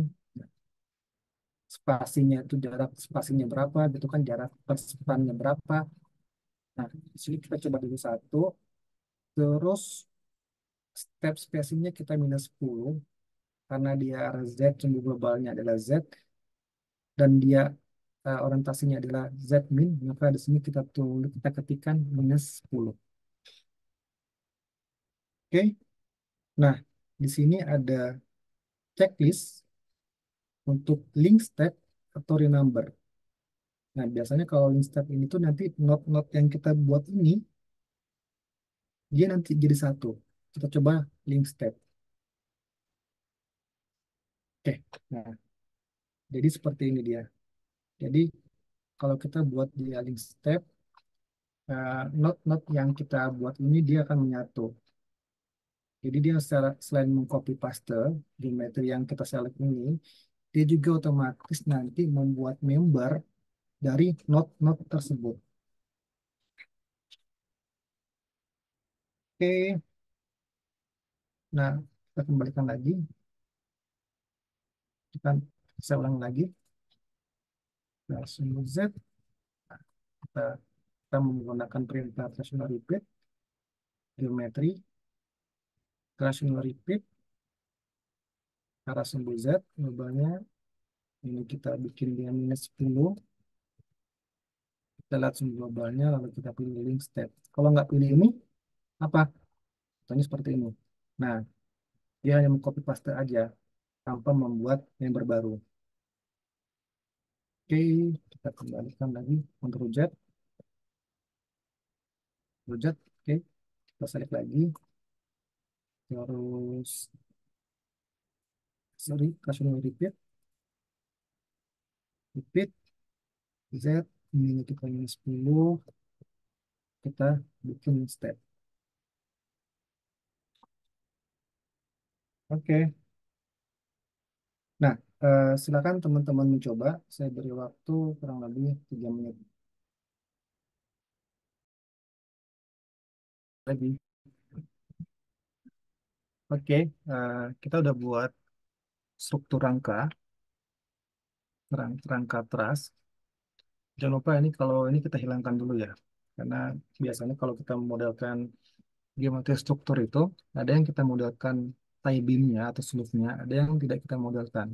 spasinya itu jarak spasinya berapa, gitu kan jarak perspaannya berapa. Nah, di sini kita coba dulu satu, terus step spacingnya kita minus 10, karena dia arah Z, sumbu globalnya adalah Z, dan dia orientasinya adalah Z min, maka di sini kita ketikkan minus 10. Oke, nah di sini ada checklist untuk link step atau renumber. Nah, biasanya kalau link step ini tuh nanti not-not yang kita buat ini, dia nanti jadi satu. Kita coba link step. Oke, nah jadi seperti ini dia. Jadi kalau kita buat dia link step, not-not yang kita buat ini dia akan menyatu. Jadi dia selain mengcopy paste geometri yang kita select ini, dia juga otomatis nanti membuat member dari not-not tersebut. Oke, nah kita kembalikan lagi. Kita saya ulang lagi. langsung Z, kita, kita menggunakan perintah rational repeat, geometri, rational repeat, arah sumbu Z, globalnya, ini kita bikin dengan -10, kita lihat sumbu globalnya, lalu kita pilih link step. Kalau nggak pilih ini, apa? Contohnya seperti ini. Nah, dia hanya copy paste aja, tanpa membuat member baru. Oke, kita kembalikan lagi, Ctrl Z, Ctrl Z, oke, kita select lagi, terus, sorry, rational repeat, repeat, Z, ini kita -10, kita bikin step. Oke, nah, silakan teman-teman mencoba. Saya beri waktu kurang lebih 3 menit lagi. Oke, kita udah buat struktur rangka, rangka teras. Jangan lupa ini kalau ini kita hilangkan dulu ya, karena biasanya kalau kita modelkan geometri struktur itu, ada yang kita modelkan tie beamnya atau sleeve-nya, ada yang tidak kita modelkan.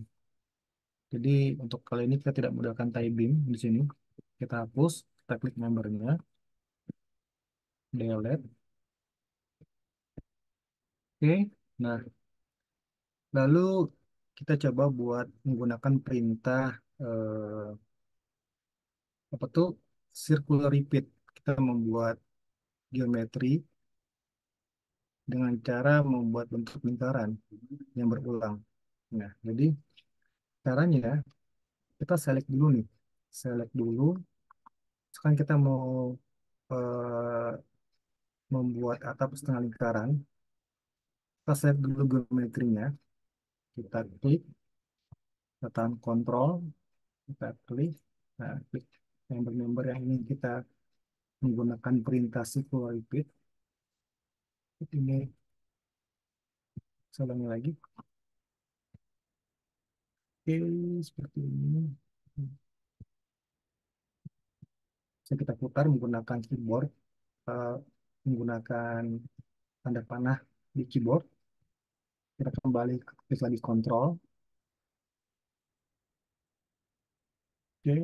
Jadi untuk kali ini kita tidak modelkan tie beam di sini. Kita hapus, kita klik membernya, delete. Oke, nah lalu kita coba buat menggunakan perintah eh, apa tuh circular repeat. Kita membuat geometri dengan cara membuat bentuk lingkaran yang berulang. Nah, jadi caranya kita select dulu nih. Select dulu. Sekarang kita mau eh, membuat atap setengah lingkaran. Kita select dulu geometrinya. Kita klik, kita tahan kontrol, kita klik. Nah, klik member-member yang ingin kita menggunakan perintah circular repeat. Ini saya ulangi lagi. Oke, seperti ini. Bisa kita putar menggunakan keyboard, eh, menggunakan tanda panah di keyboard. Kita kembali klik lagi kontrol. Oke,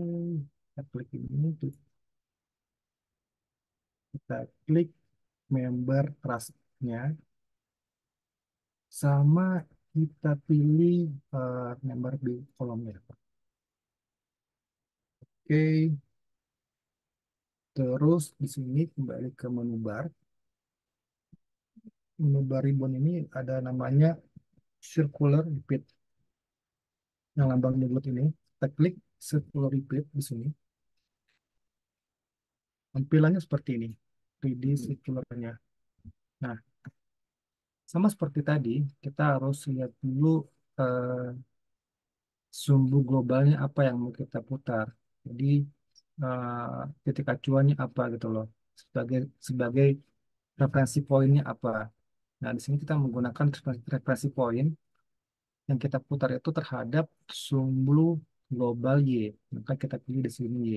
kita klik ini, kita klik member trustnya, sama kita pilih member di kolomnya. Oke, terus di sini kembali ke menu bar. Menu bar ribbon ini ada namanya circular repeat. Yang lambang bulat ini, kita klik circular repeat di sini. Tampilannya seperti ini, 3D circularnya. Nah, sama seperti tadi, kita harus lihat dulu eh, sumbu globalnya apa yang mau kita putar. Jadi titik acuannya apa gitu loh, sebagai sebagai referensi poinnya apa. Nah, di sini kita menggunakan referensi poin yang kita putar itu terhadap sumbu global Y. Maka kita pilih di sini Y.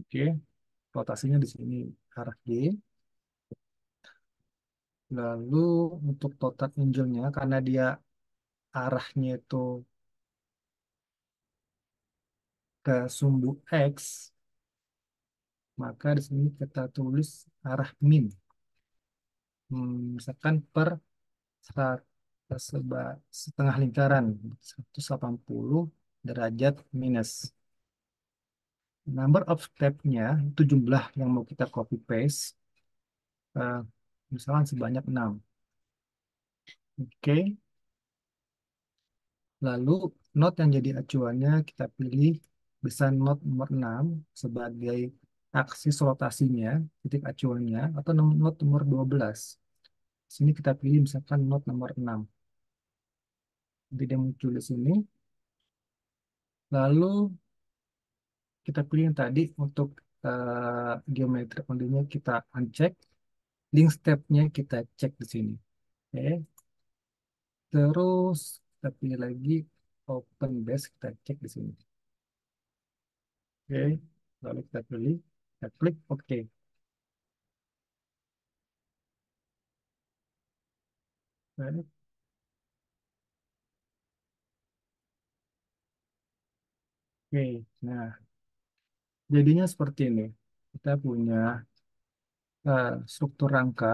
Oke, rotasinya di sini arah Y. Lalu untuk total angle-nya, karena dia arahnya itu ke sumbu X, maka di sini kita tulis arah min. Misalkan per sera- setengah lingkaran, 180 derajat minus. Number of step-nya, itu jumlah yang mau kita copy paste, eh, misalkan sebanyak 6. Oke, lalu not yang jadi acuannya kita pilih bisa not nomor 6 sebagai aksis rotasinya, titik acuannya, atau not nomor 12. Sini kita pilih misalkan not nomor 6. Jadi dia muncul di sini. Lalu kita pilih yang tadi untuk geometri ondinya kita uncheck. Link step-nya kita cek di sini. Oke. Terus kita pilih lagi open base, kita cek di sini. Oke, lalu kita pilih, kita klik OK. Oke, nah jadinya seperti ini. Kita punya struktur rangka,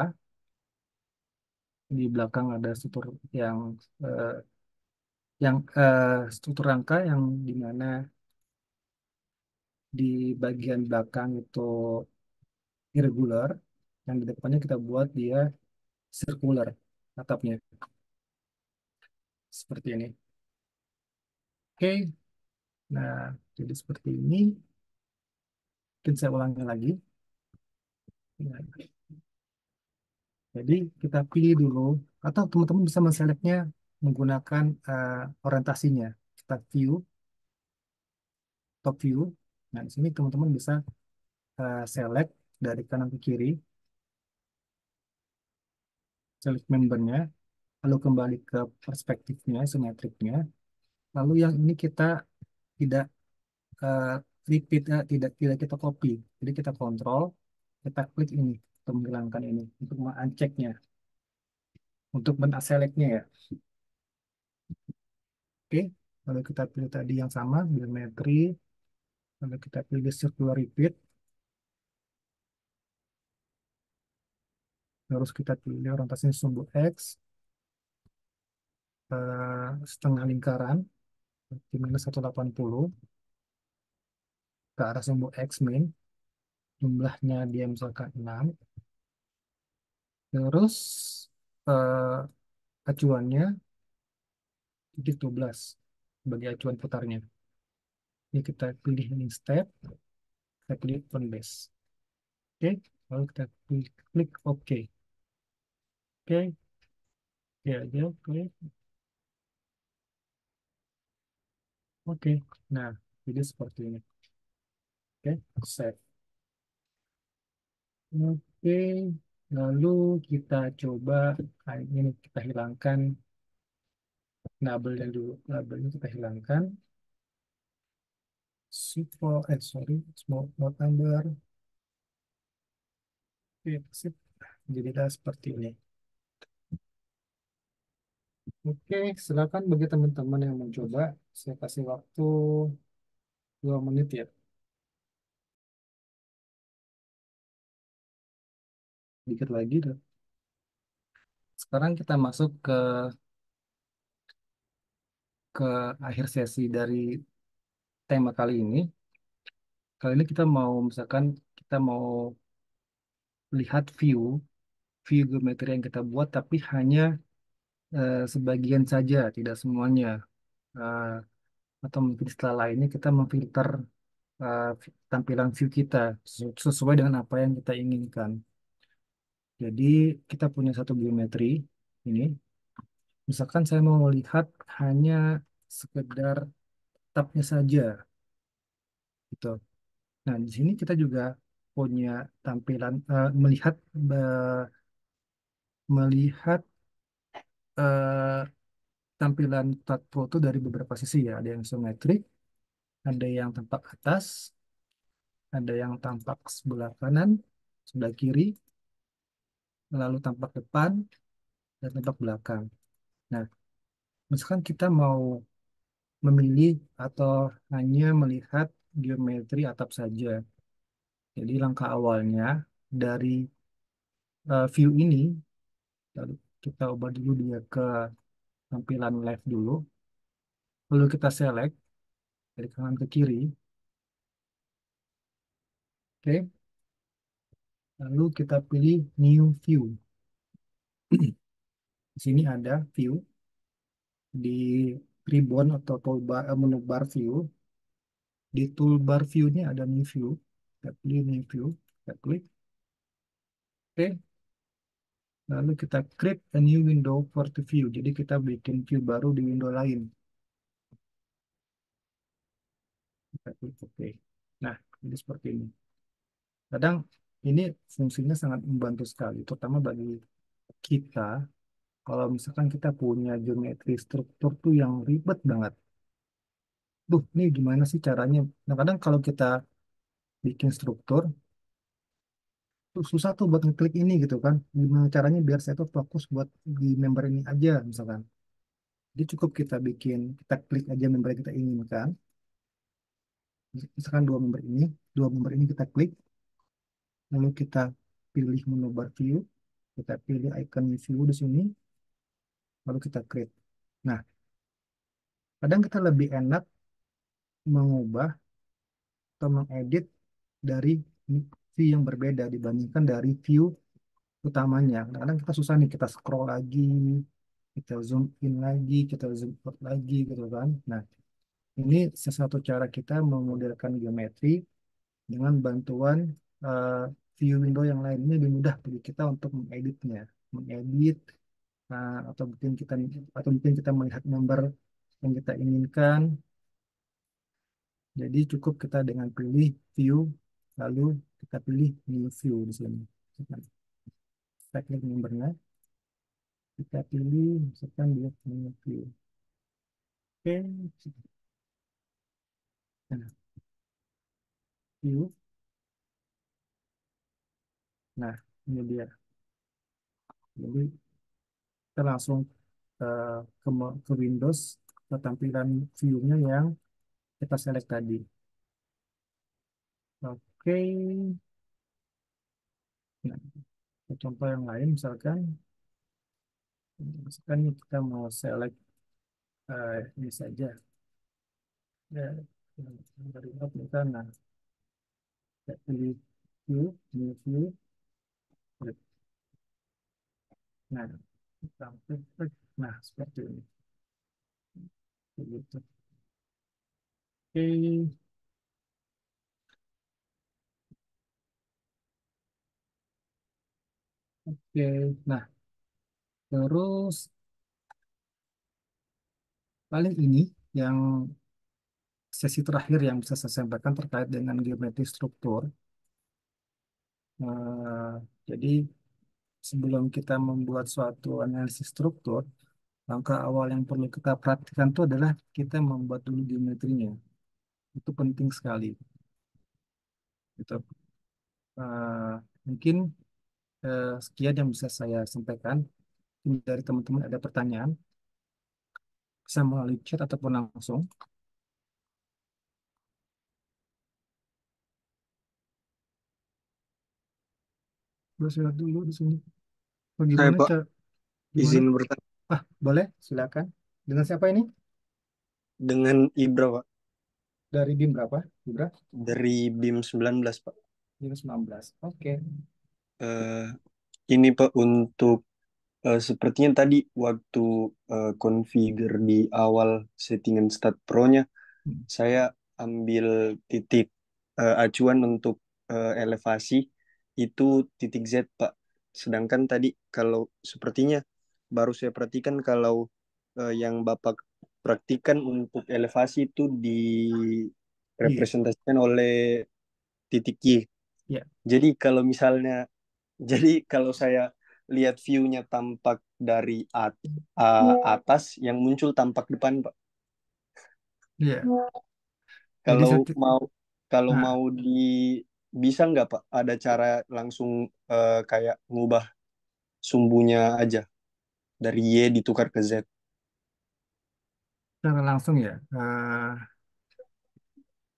di belakang ada struktur yang eh, struktur rangka yang dimana di bagian belakang itu irregular, yang di depannya kita buat dia circular atapnya seperti ini. Oke, nah jadi seperti ini. Mungkin saya ulangi lagi. Nah, jadi kita pilih dulu, atau teman-teman bisa menseleknya menggunakan orientasinya. Kita view, top view. Nah, di sini teman-teman bisa select dari kanan ke kiri, select membernya, lalu kembali ke perspektifnya, simetriknya. Lalu yang ini kita tidak eh, repeat, tidak tidak kita copy. Jadi kita kontrol, kita klik ini untuk menghilangkan ini, untuk unchecknya, untuk men-selectnya ya. Oke, lalu kita pilih tadi yang sama, geometri, lalu kita pilih circular repeat, terus kita pilih orientasinya sumbu X, setengah lingkaran, di minus 180 ke arah sumbu X min, jumlahnya dia misalkan 6, terus eh, acuannya titik 12 sebagai acuan putarnya. Ini kita pilih ini step, kita pilih open base. Oke, lalu kita klik OK. Oke, oke aja, oke. Oke, nah jadi seperti ini. Oke, save. Oke, lalu kita coba ini kita hilangkan labelnya dulu. Labelnya kita hilangkan. Sorry, small note number. Oke, sip. Jadilah seperti ini. Oke, silakan bagi teman-teman yang mencoba. Saya kasih waktu 2 menit ya. Dikit lagi. Sekarang kita masuk ke akhir sesi dari tema kali ini. Kali ini kita mau misalkan kita mau lihat view geometri yang kita buat, tapi hanya sebagian saja, tidak semuanya. Eh, atau mungkin setelah lainnya kita memfilter tampilan view kita sesuai dengan apa yang kita inginkan. Jadi kita punya satu geometri ini. Misalkan saya mau melihat hanya sekedar tabnya saja, gitu. Nah, di sini kita juga punya tampilan melihat eh, tampilan tab foto dari beberapa sisi ya. Ada yang simetrik, ada yang tampak atas, ada yang tampak sebelah kanan, sebelah kiri, lalu tampak depan, dan tampak belakang. Nah, misalkan kita mau memilih atau hanya melihat geometri atap saja. Jadi langkah awalnya dari view ini, lalu kita ubah dulu dia ke tampilan left dulu, lalu kita select dari kanan ke kiri, oke. Lalu kita pilih new view. Di sini ada view di ribbon atau toolbar, menu bar view. Di toolbar view-nya ada new view. Kita pilih new view, kita klik, oke. Lalu kita create a new window for the view. Jadi kita bikin view baru di window lain. Kita klik OK. Nah, jadi seperti ini. Kadang ini fungsinya sangat membantu sekali, terutama bagi kita. Kalau misalkan kita punya geometri struktur tuh yang ribet banget. Duh, ini gimana sih caranya? Nah, kadang kalau kita bikin struktur, tuh susah tuh buat ngeklik ini gitu kan. Gimana caranya biar saya tuh fokus buat di member ini aja, misalkan. Jadi cukup kita klik aja member yang kita inginkan. Misalkan dua member ini kita klik, lalu kita pilih menu bar view, kita pilih icon view di sini, lalu kita create. Nah, kadang kita lebih enak mengubah atau mengedit dari view yang berbeda dibandingkan dari view utamanya. Kadang-kadang kita susah nih, kita scroll lagi, kita zoom in lagi, kita zoom out lagi gitu kan. Nah, ini sesuatu cara kita memodelkan geometri dengan bantuan eh, view window yang lain. Ini lebih mudah bagi kita untuk mengeditnya, mengedit atau mungkin kita melihat gambar yang kita inginkan. Jadi cukup kita dengan pilih view, lalu kita pilih new view di sini. Kita klik membernya, kita pilih misalkan dia new view. Oke, nah view. Nah, ini dia. Jadi kita langsung eh, ke Windows, ke tampilan view-nya yang kita select tadi. Oke, nah, contoh yang lain misalkan kita mau select ini saja. Ya, dari kita, nah, kita pilih view, new view. Nah, sampai nah seperti ini. Begitu. Oke, oke. Nah, terus paling ini yang sesi terakhir yang bisa saya sampaikan terkait dengan geometri struktur. Eh, jadi sebelum kita membuat suatu analisis struktur, langkah awal yang perlu kita perhatikan itu adalah kita membuat dulu geometrinya. Itu penting sekali. Gitu. Eh, mungkin sekian yang bisa saya sampaikan. Ini dari teman-teman ada pertanyaan, bisa melalui chat ataupun langsung. Boleh saya lihat dulu di sini. Saya Bagaimana Pak cara? Gimana? izin bertanya Ah, boleh, silakan. Dengan siapa ini? dengan Ibra Pak Dari BIM berapa? Ibra? dari BIM 19 Pak. BIM 19. Oke. Eh, ini Pak untuk sepertinya tadi waktu configure di awal settingan stat pro-nya Hmm. saya ambil titik acuan untuk elevasi itu titik Z Pak. Sedangkan tadi kalau sepertinya baru saya perhatikan kalau yang Bapak praktikan untuk elevasi itu Iya, direpresentasikan oleh titik Y. iya, Jadi kalau misalnya, jadi kalau saya lihat view-nya tampak dari atas, yang muncul tampak depan, Pak. iya. Jadi Kalau seti mau kalau nah, mau bisa nggak Pak? Ada cara langsung kayak ngubah sumbunya aja dari Y ditukar ke Z. secara langsung ya.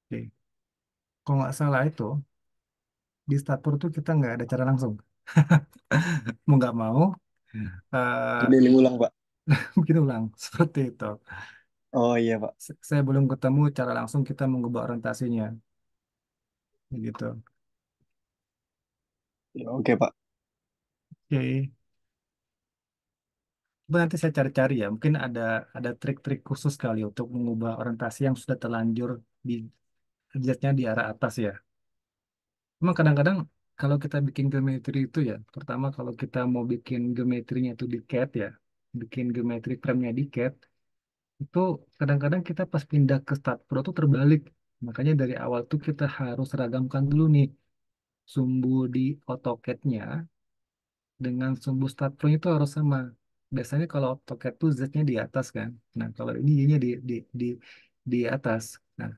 Oke. Kalau nggak salah itu, di statur tuh kita nggak ada cara langsung. Mau nggak mau, eh Jadi ulang Pak. bikin ulang. Seperti itu. Oh iya Pak. Saya belum ketemu cara langsung kita mengubah orientasinya. Begitu. Ya, oke Pak. Oke. Coba nanti saya cari-cari ya. Mungkin ada trik-trik khusus kali untuk mengubah orientasi yang sudah terlanjur di jetnya di arah atas ya. Memang kadang-kadang kalau kita bikin geometri itu ya, terutama kalau kita mau bikin geometrinya itu di CAD ya, bikin geometri frame-nya di CAD, itu kadang-kadang kita pas pindah ke StatPro tuh terbalik. Makanya dari awal tuh kita harus ragamkan dulu nih sumbu di AutoCAD-nya dengan sumbu StatPro itu harus sama. Biasanya kalau AutoCAD tuh Z-nya di atas kan. Nah, kalau ini Y-nya di di atas. Nah,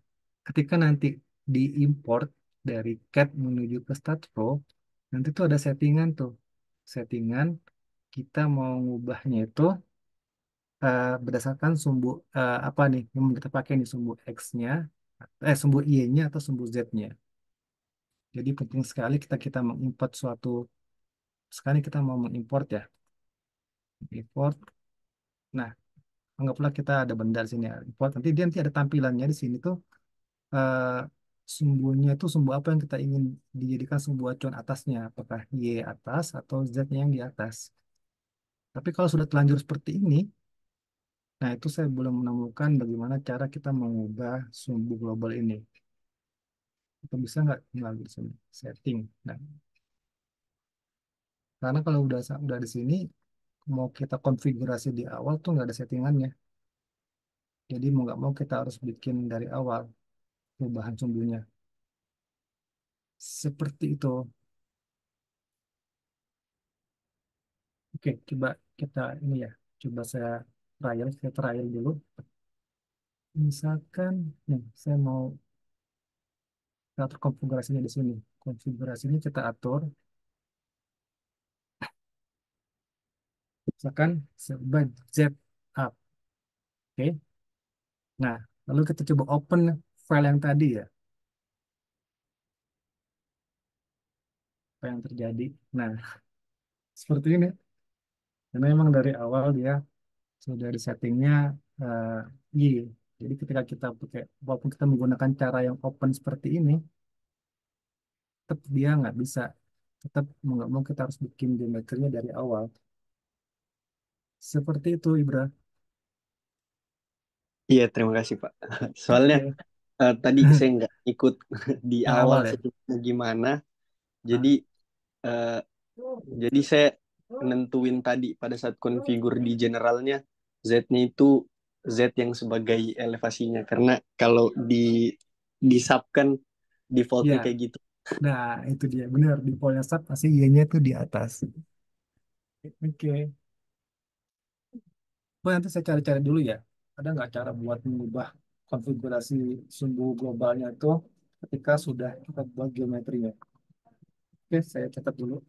ketika nanti diimport dari CAT menuju ke StatPro, nanti tuh ada settingan tuh. Settingan kita mau ngubahnya itu berdasarkan sumbu apa nih yang mau kita pakai nih sumbu X-nya, sumbu Y-nya atau sumbu Z-nya. Jadi penting sekali kita kita mengimport suatu, sekali kita mau mengimport ya, import. Nah, anggaplah kita ada benda di sini ya, import. Nanti ada tampilannya di sini tuh eh, sumbunya itu sumbu apa yang kita ingin dijadikan sumbu acuan atasnya, apakah Y atas atau Z-nya yang di atas. Tapi kalau sudah telanjur seperti ini, nah itu saya belum menemukan bagaimana cara kita mengubah sumbu global ini. Itu bisa nggak melalui sini setting. Nah, karena kalau udah di sini, mau kita konfigurasi di awal tuh nggak ada settingannya. Jadi mau nggak mau kita harus bikin dari awal perubahan sumbunya. Seperti itu. Oke, coba kita ini ya. Coba saya trial dulu. Misalkan, nih, saya mau atur konfigurasinya di sini. Konfigurasinya kita atur, misalkan budget up. Oke. Nah, lalu kita coba open file yang tadi ya. Apa yang terjadi? Nah, seperti ini. Karena memang dari awal dia sudah di settingnya Y. Jadi ketika kita pakai, walaupun kita menggunakan cara yang open seperti ini, tetap dia nggak bisa. Tetap mau nggak mau kita harus bikin geometrinya dari awal. Seperti itu, Ibra. Iya, terima kasih Pak. Soalnya Oke. tadi saya nggak ikut di Yang awal awal ya. settingnya gimana. Jadi Nah, eh, jadi saya nentuin tadi pada saat konfigur di generalnya Z-nya itu Z yang sebagai elevasinya. Karena kalau di sub kan defaultnya ya. kayak gitu. Nah, itu dia. Benar. Di polnya sub pasti Y-nya itu di atas. Oke. Oh, nanti saya cari-cari dulu ya. Ada nggak cara buat mengubah konfigurasi sumbu globalnya itu ketika sudah kita buat geometrinya? Oke, saya catat dulu.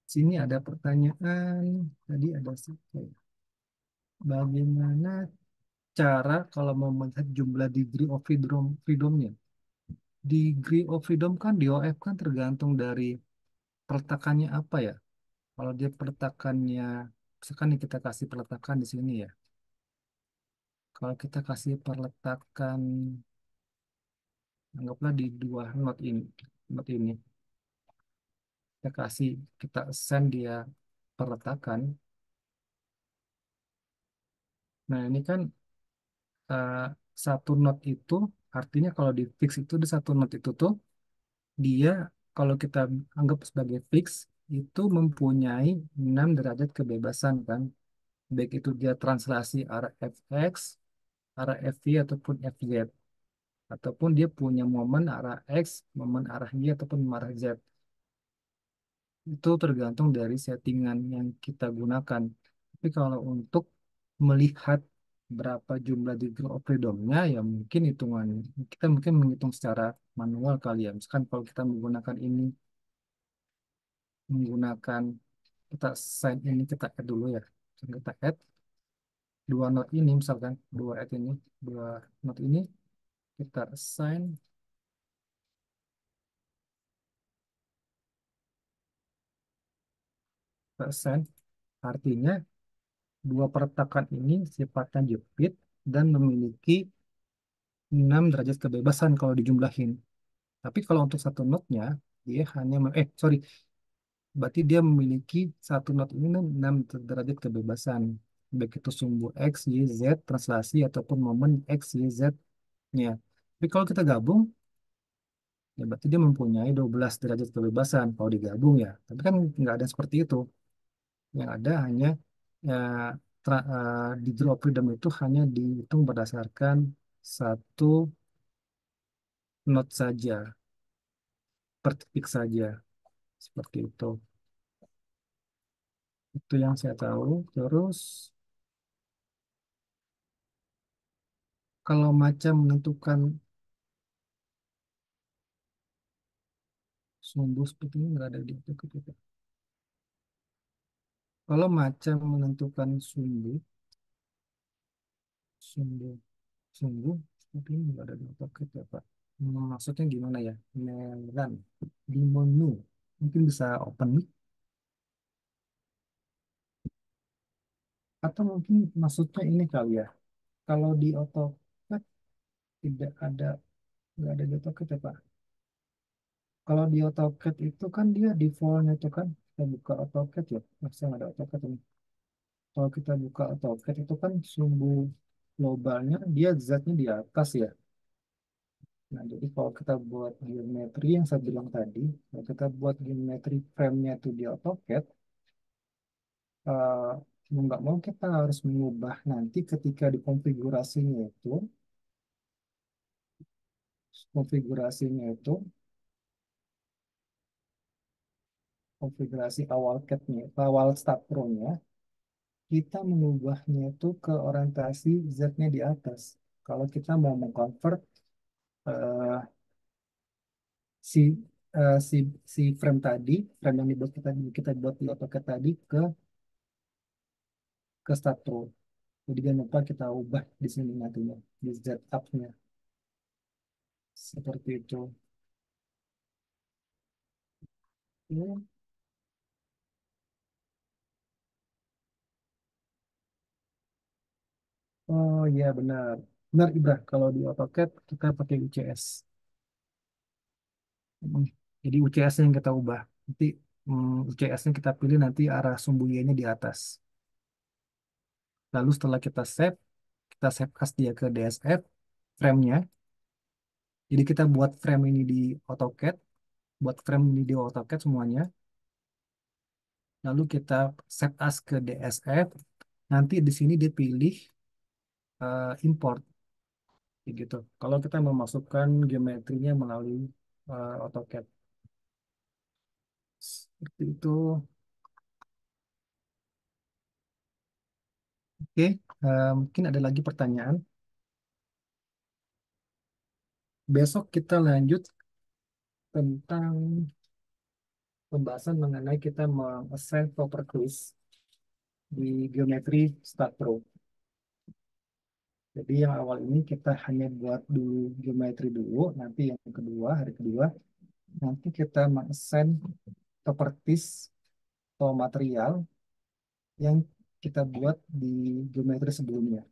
Sini ada pertanyaan. Tadi ada sih. Bagaimana cara kalau mau melihat jumlah degree of freedomnya? Degree of freedom kan di OF kan tergantung dari peletakannya apa ya. Kalau dia peletakannya, misalkan nih kita kasih peletakan di sini ya. Kalau kita kasih peletakan, anggaplah di dua not ini, kita kasih, kita assign dia peletakan. Nah ini kan eh, satu not itu, artinya kalau di fix itu di satu not itu tuh, dia kalau kita anggap sebagai fix, itu mempunyai 6 derajat kebebasan kan. Baik itu dia translasi arah fx, arah fy, ataupun fz. Ataupun dia punya momen arah x, momen arah y, ataupun arah z. Itu tergantung dari settingan yang kita gunakan. Tapi kalau untuk melihat berapa jumlah degree of freedom-nya, ya mungkin hitungan kita mungkin menghitung secara manual kali ya. Misalkan kalau kita menggunakan ini, menggunakan kita sign ini kita add dulu ya. Kita add dua node ini misalkan dua node ini kita assign, kita assign, artinya dua pertakan ini sifatnya jepit dan memiliki 6 derajat kebebasan kalau dijumlahin. Tapi kalau untuk satu node-nya, dia hanya, sorry, berarti dia memiliki satu node ini 6 derajat kebebasan. Baik itu sumbu X, Y, Z, translasi, ataupun momen X, Y, Z-nya. Tapi kalau kita gabung, ya berarti dia mempunyai 12 derajat kebebasan kalau digabung ya. Tapi kan nggak ada seperti itu. Yang ada hanya ya, degree of freedom itu hanya dihitung berdasarkan satu node saja, per titik saja. Seperti itu. Itu yang saya tahu. Terus Kalau macam menentukan sumbu seperti ini nggak ada di AutoCAD itu. Kalau macam menentukan sumbu, sumbu seperti ini nggak ada di AutoCAD ya Pak. Maksudnya gimana ya? Melan di menu. Mungkin bisa open mic atau mungkin maksudnya ini kali ya. Kalau di AutoCAD tidak ada, nggak ada di AutoCAD ya Pak. Kalau di AutoCAD itu kan dia defaultnya itu kan kita buka AutoCAD ya. Masih ada AutoCAD ini. Kalau kita buka AutoCAD itu kan sumbu globalnya dia zatnya di atas ya. Nah, jadi kalau kita buat geometri yang saya bilang tadi, kalau kita buat geometri frame-nya itu di AutoCAD, eh, mau nggak mau kita harus mengubah nanti ketika di konfigurasinya itu, konfigurasi awal CAD-nya, awal start Pro-nya, kita mengubahnya itu ke orientasi Z-nya di atas. Kalau kita mau mengconvert eh, si si frame tadi, frame yang dibuat kita buat di AutoCAD tadi ke start Pro. Jadi jangan lupa kita ubah di sini nantinya di Z up-nya seperti itu. Ya. Oh iya benar. Benar Ibrah, kalau di AutoCAD kita pakai UCS. Hmm. Jadi UCS yang kita ubah. Nanti UCS-nya kita pilih nanti arah sumbu Y-nya di atas. Lalu setelah kita save as dia ke DSF, frame-nya. Jadi kita buat frame ini di AutoCAD, buat frame ini di AutoCAD semuanya. Lalu kita save as ke DSF. Nanti di sini dipilih import, kayak gitu. Kalau kita memasukkan geometrinya melalui AutoCAD. Seperti itu. Oke, mungkin ada lagi pertanyaan. Besok kita lanjut tentang pembahasan mengenai kita meng-assign properties di geometri Start Pro. Jadi yang awal ini kita hanya buat dulu geometri dulu, nanti yang kedua, hari kedua, nanti kita meng-assign properties atau material yang kita buat di geometri sebelumnya.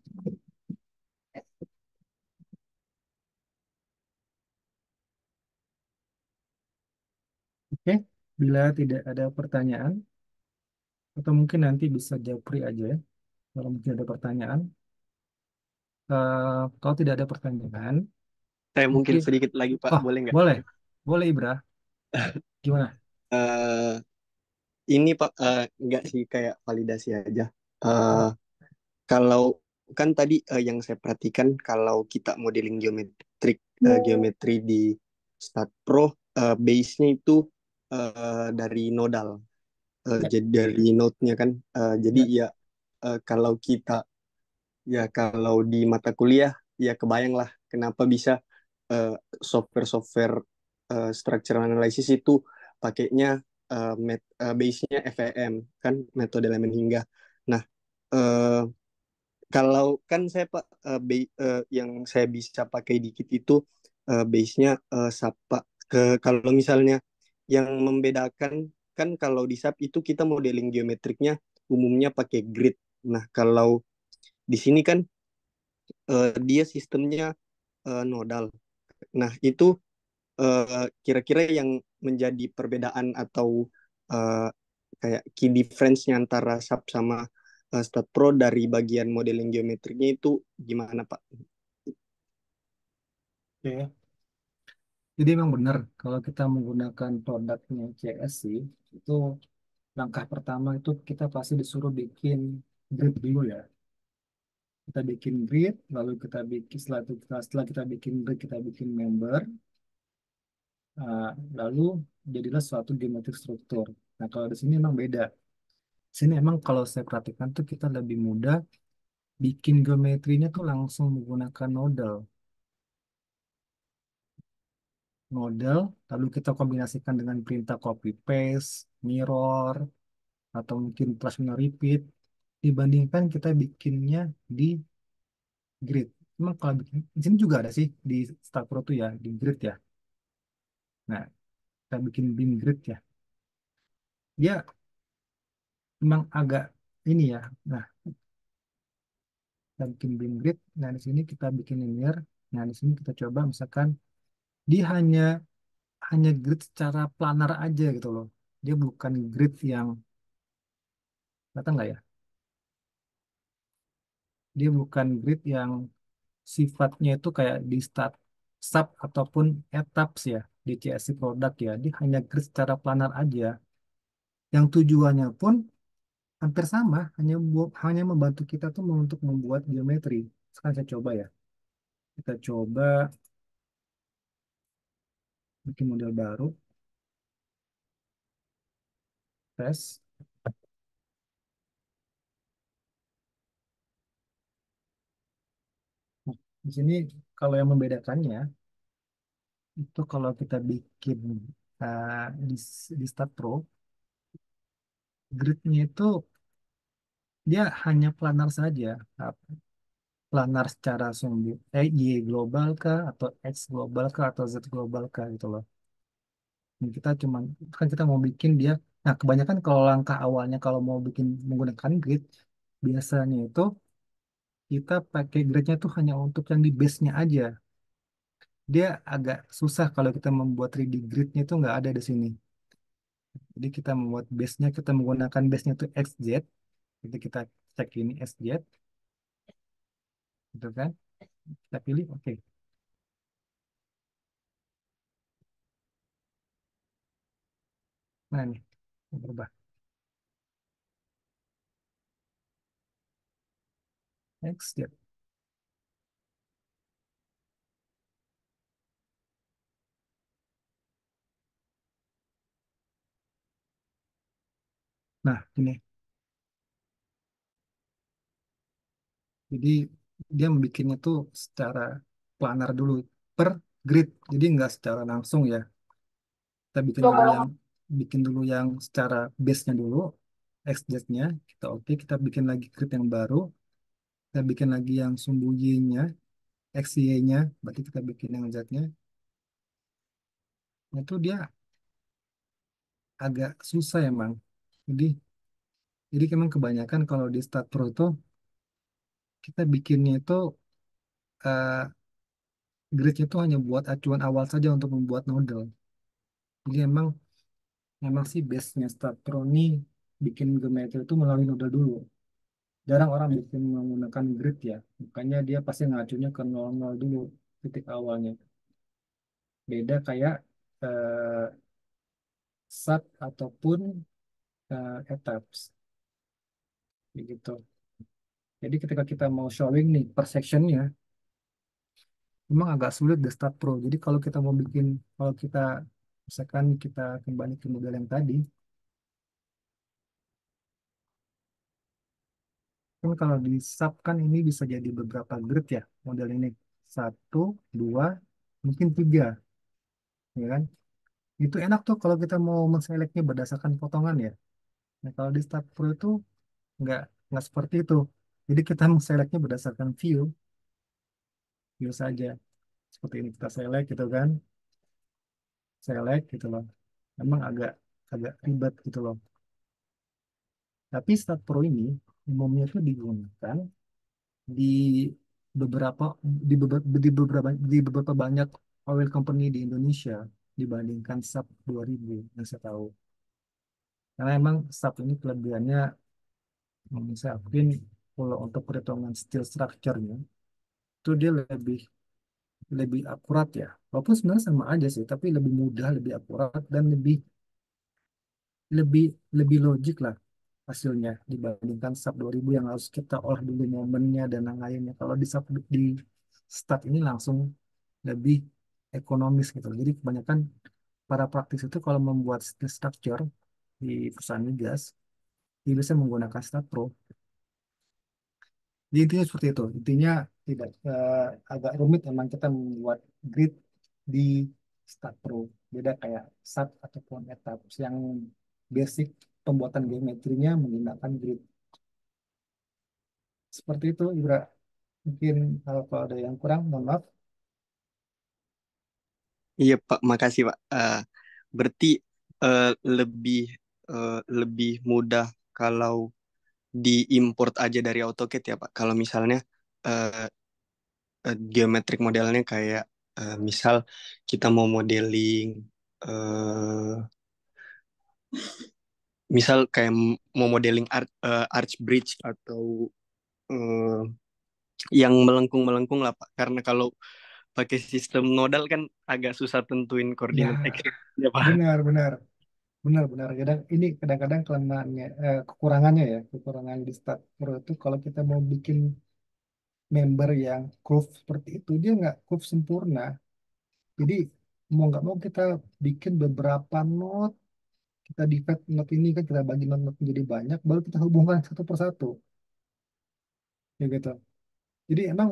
Oke, bila tidak ada pertanyaan, atau mungkin nanti bisa japri aja ya, kalau mungkin ada pertanyaan. Kalau tidak ada pertanyaan, Saya mungkin mungkin, sedikit lagi Pak, oh boleh nggak? boleh, boleh Ibra, gimana? Eh, ini Pak, nggak sih kayak validasi aja. Eh, Oh, kalau kan tadi yang saya perhatikan kalau kita modeling geometri di Start Pro, base-nya itu dari nodal. ya, Jadi dari node-nya kan. Jadi ya, ya kalau kita ya kalau di mata kuliah ya kebayang lah kenapa bisa eh, software-software structural analysis itu pakainya base-nya FEM kan, metode elemen hingga. Nah, eh, kalau kan saya Pak, yang saya bisa pakai dikit itu base-nya SAP Pak. Kalau misalnya yang membedakan kan kalau di SAP itu kita modeling geometriknya umumnya pakai grid. Nah, kalau di sini kan dia sistemnya nodal. Nah, itu kira-kira yang menjadi perbedaan atau uh, kayak key difference-nya antara SAP sama Stat Pro dari bagian modeling geometriknya itu gimana, Pak? oke. Jadi memang benar kalau kita menggunakan produknya CS sih, itu langkah pertama itu kita pasti disuruh bikin grid dulu ya. Kita bikin grid, lalu kita bikin setelah kita bikin grid, kita bikin member, uh, lalu jadilah suatu geometrik struktur. Nah kalau di sini memang beda. Di sini emang kalau saya perhatikan tuh kita lebih mudah bikin geometrinya tuh langsung menggunakan model. Model, lalu kita kombinasikan dengan perintah copy paste, mirror, atau mungkin plus minor repeat, dibandingkan kita bikinnya di grid. Emang kalau bikin, di sini juga ada sih di Stack Pro tuh ya, di grid ya. Nah, kita bikin beam grid ya. Dia memang agak ini ya. Nah, kita bikin beam grid. Nah, di sini kita bikin linear. Nah, di sini kita coba misalkan dia hanya grid secara planar aja gitu loh. Dia bukan grid yang, datang nggak ya? Dia bukan grid yang sifatnya itu kayak di start, sub ataupun etaps ya di CSC produk ya. Dia hanya grid secara planar aja. Yang tujuannya pun hampir sama, hanya membantu kita tuh untuk membuat geometri. Sekarang saya coba ya. Kita coba bikin model baru, tes. Nah, di sini kalau yang membedakannya itu kalau kita bikin di Start Pro, gridnya itu dia hanya planar saja. Nah, planar secara sumbu, Y global kah, atau X global kah, atau Z global kah gitu loh. Dan kita cuman, kan kita mau bikin dia, nah kebanyakan kalau langkah awalnya kalau mau bikin menggunakan grid, biasanya itu kita pakai gridnya tuh hanya untuk yang di base-nya aja. Dia agak susah kalau kita membuat 3D grid-nya itu nggak ada di sini. Jadi kita membuat base-nya, kita menggunakan base-nya itu XZ. Jadi kita cek ini XZ, gitu kan. Kita pilih, oke. Nah nih, berubah. XZ. Nah, ini. Jadi dia membikinnya tuh secara planar dulu per grid. Jadi nggak secara langsung ya. Kita bikin dulu yang secara base-nya dulu, XZ-nya. Kita oke, kita bikin lagi grid yang baru. Kita bikin lagi yang sumbu Y-nya, XY-nya. Berarti kita bikin yang Z-nya. Nah, itu dia agak susah emang. Jadi jadi memang kebanyakan kalau di Start Pro itu kita bikinnya itu gridnya itu hanya buat acuan awal saja untuk membuat model. Jadi emang sih base-nya Start Pro ini bikin geometri itu melalui noodle dulu. Jarang orang bikin menggunakan grid ya. Makanya dia pasti ngacunya ke 00 dulu titik awalnya. Beda kayak eh, sub ataupun etaps gitu. Jadi ketika kita mau showing nih per sectionnya, memang agak sulit di Start Pro. Jadi kalau kita misalkan kita kembali ke model yang tadi, kan kalau di sub kan ini bisa jadi beberapa grid ya model ini. Satu, dua, mungkin tiga, ya kan? Itu enak tuh kalau kita mau menseleknya berdasarkan potongan ya. Nah, kalau di Start Pro itu nggak nggak seperti itu. Jadi kita menseleknya berdasarkan view saja. Seperti ini kita select gitu kan, select gitu loh. Memang agak agak ribet gitu loh. Tapi Start Pro ini umumnya itu digunakan di beberapa di beberapa banyak oil company di Indonesia dibandingkan SAP 2000 yang saya tahu. Karena emang SAP ini kelebihannya saya akuin kalau untuk perhitungan steel structure-nya itu dia lebih lebih akurat ya. Walaupun sebenarnya sama aja sih, tapi lebih mudah, lebih akurat dan lebih lebih lebih logik lah hasilnya dibandingkan SAP 2000 yang harus kita olah dulu momennya dan lain-lainnya. Kalau di SAP di start ini langsung lebih ekonomis gitu. Jadi kebanyakan para praktis itu kalau membuat steel structure di perusahaan migas, dia bisa menggunakan Start Pro. Jadi intinya seperti itu. Intinya tidak agak rumit emang kita membuat grid di Stat Pro. Beda kayak SAT ataupun Etaps yang basic pembuatan geometrinya menggunakan grid. Seperti itu, Ibra. Mungkin kalau ada yang kurang, mohon maaf. Iya Pak, makasih Pak. Berarti eh, lebih lebih mudah kalau diimport aja dari AutoCAD ya Pak. Kalau misalnya eh, geometric modelnya kayak misal kita mau modeling eh, misal kayak mau modeling arch bridge atau eh, yang melengkung-melengkung lah Pak. Karena kalau pakai sistem nodal kan agak susah tentuin koordinat X Ya, ya Pak. benar-benar. Benar-benar. Ini kadang-kadang kelemahannya, kekurangannya ya. Kekurangan di Stat Pro itu kalau kita mau bikin member yang curve seperti itu, dia nggak curve sempurna. Jadi mau nggak mau kita bikin beberapa node, kita divide node ini kan kita bagi node-node menjadi banyak, baru kita hubungkan satu persatu, ya gitu. Jadi emang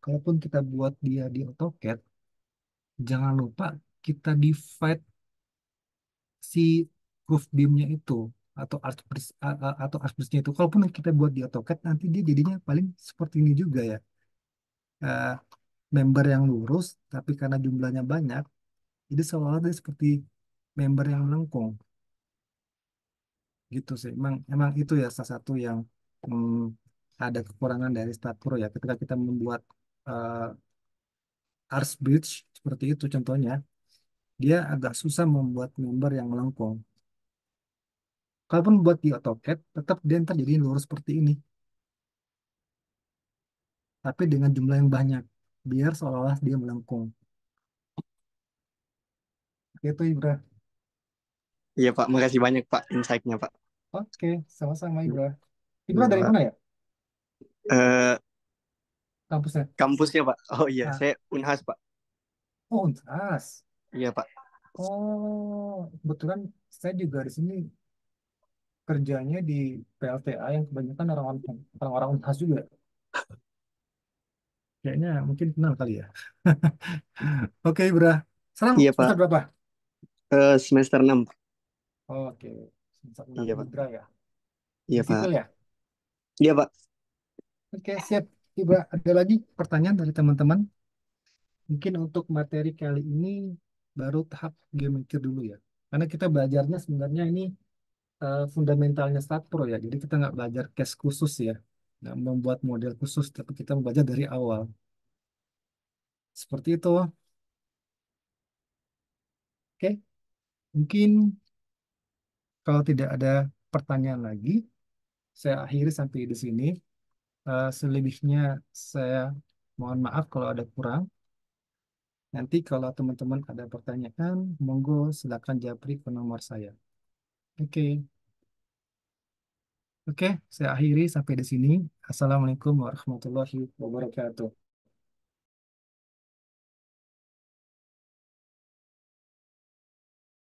kalaupun kita buat dia di AutoCAD, jangan lupa kita divide si curve beamnya itu atau arch bridge-nya itu. Kalaupun kita buat di AutoCAD, nanti dia jadinya paling seperti ini juga ya. Eh, Member yang lurus, tapi karena jumlahnya banyak, jadi seolah-olah dia seperti member yang melengkung. Gitu sih. Emang itu ya salah satu yang hmm, ada kekurangan dari StatPro ya. Ketika kita membuat uh, arch bridge seperti itu contohnya, dia agak susah membuat member yang melengkung. Kalaupun buat di AutoCAD, tetap dia ntar jadi lurus seperti ini, tapi dengan jumlah yang banyak, biar seolah-olah dia melengkung. Itu Ibra. Iya Pak, makasih banyak Pak insight-nya Pak. Oke, sama-sama Ibra. Ibra Iya dari Pak. mana ya Eh, kampusnya? kampusnya Pak. Oh iya, Ah, saya Unhas Pak. oh, Unhas. Iya Pak. Oh, kebetulan saya juga di sini kerjanya di PLTA yang kebanyakan orang-orang Unhas juga. Kayaknya mungkin kenal kali ya. Oke, Bra. Sekarang Iya semester Pak. berapa? Semester 6 Pak. Oke, semester 6 Iya Pak. Ibra ya. Di Iya sipil Pak. ya. Iya Pak. Oke, siap. Ibra, ada lagi pertanyaan dari teman-teman? Mungkin untuk materi kali ini baru tahap geometri dulu ya. Karena kita belajarnya sebenarnya ini fundamentalnya Pro ya. Jadi kita nggak belajar case khusus ya. Nggak membuat model khusus, tapi kita belajar dari awal. Seperti itu. Oke, mungkin kalau tidak ada pertanyaan lagi, saya akhiri sampai di sini. Selebihnya saya mohon maaf kalau ada kurang. Nanti kalau teman-teman ada pertanyaan, monggo silakan japri ke nomor saya. Oke, oke, saya akhiri sampai di sini. Assalamualaikum warahmatullahi wabarakatuh.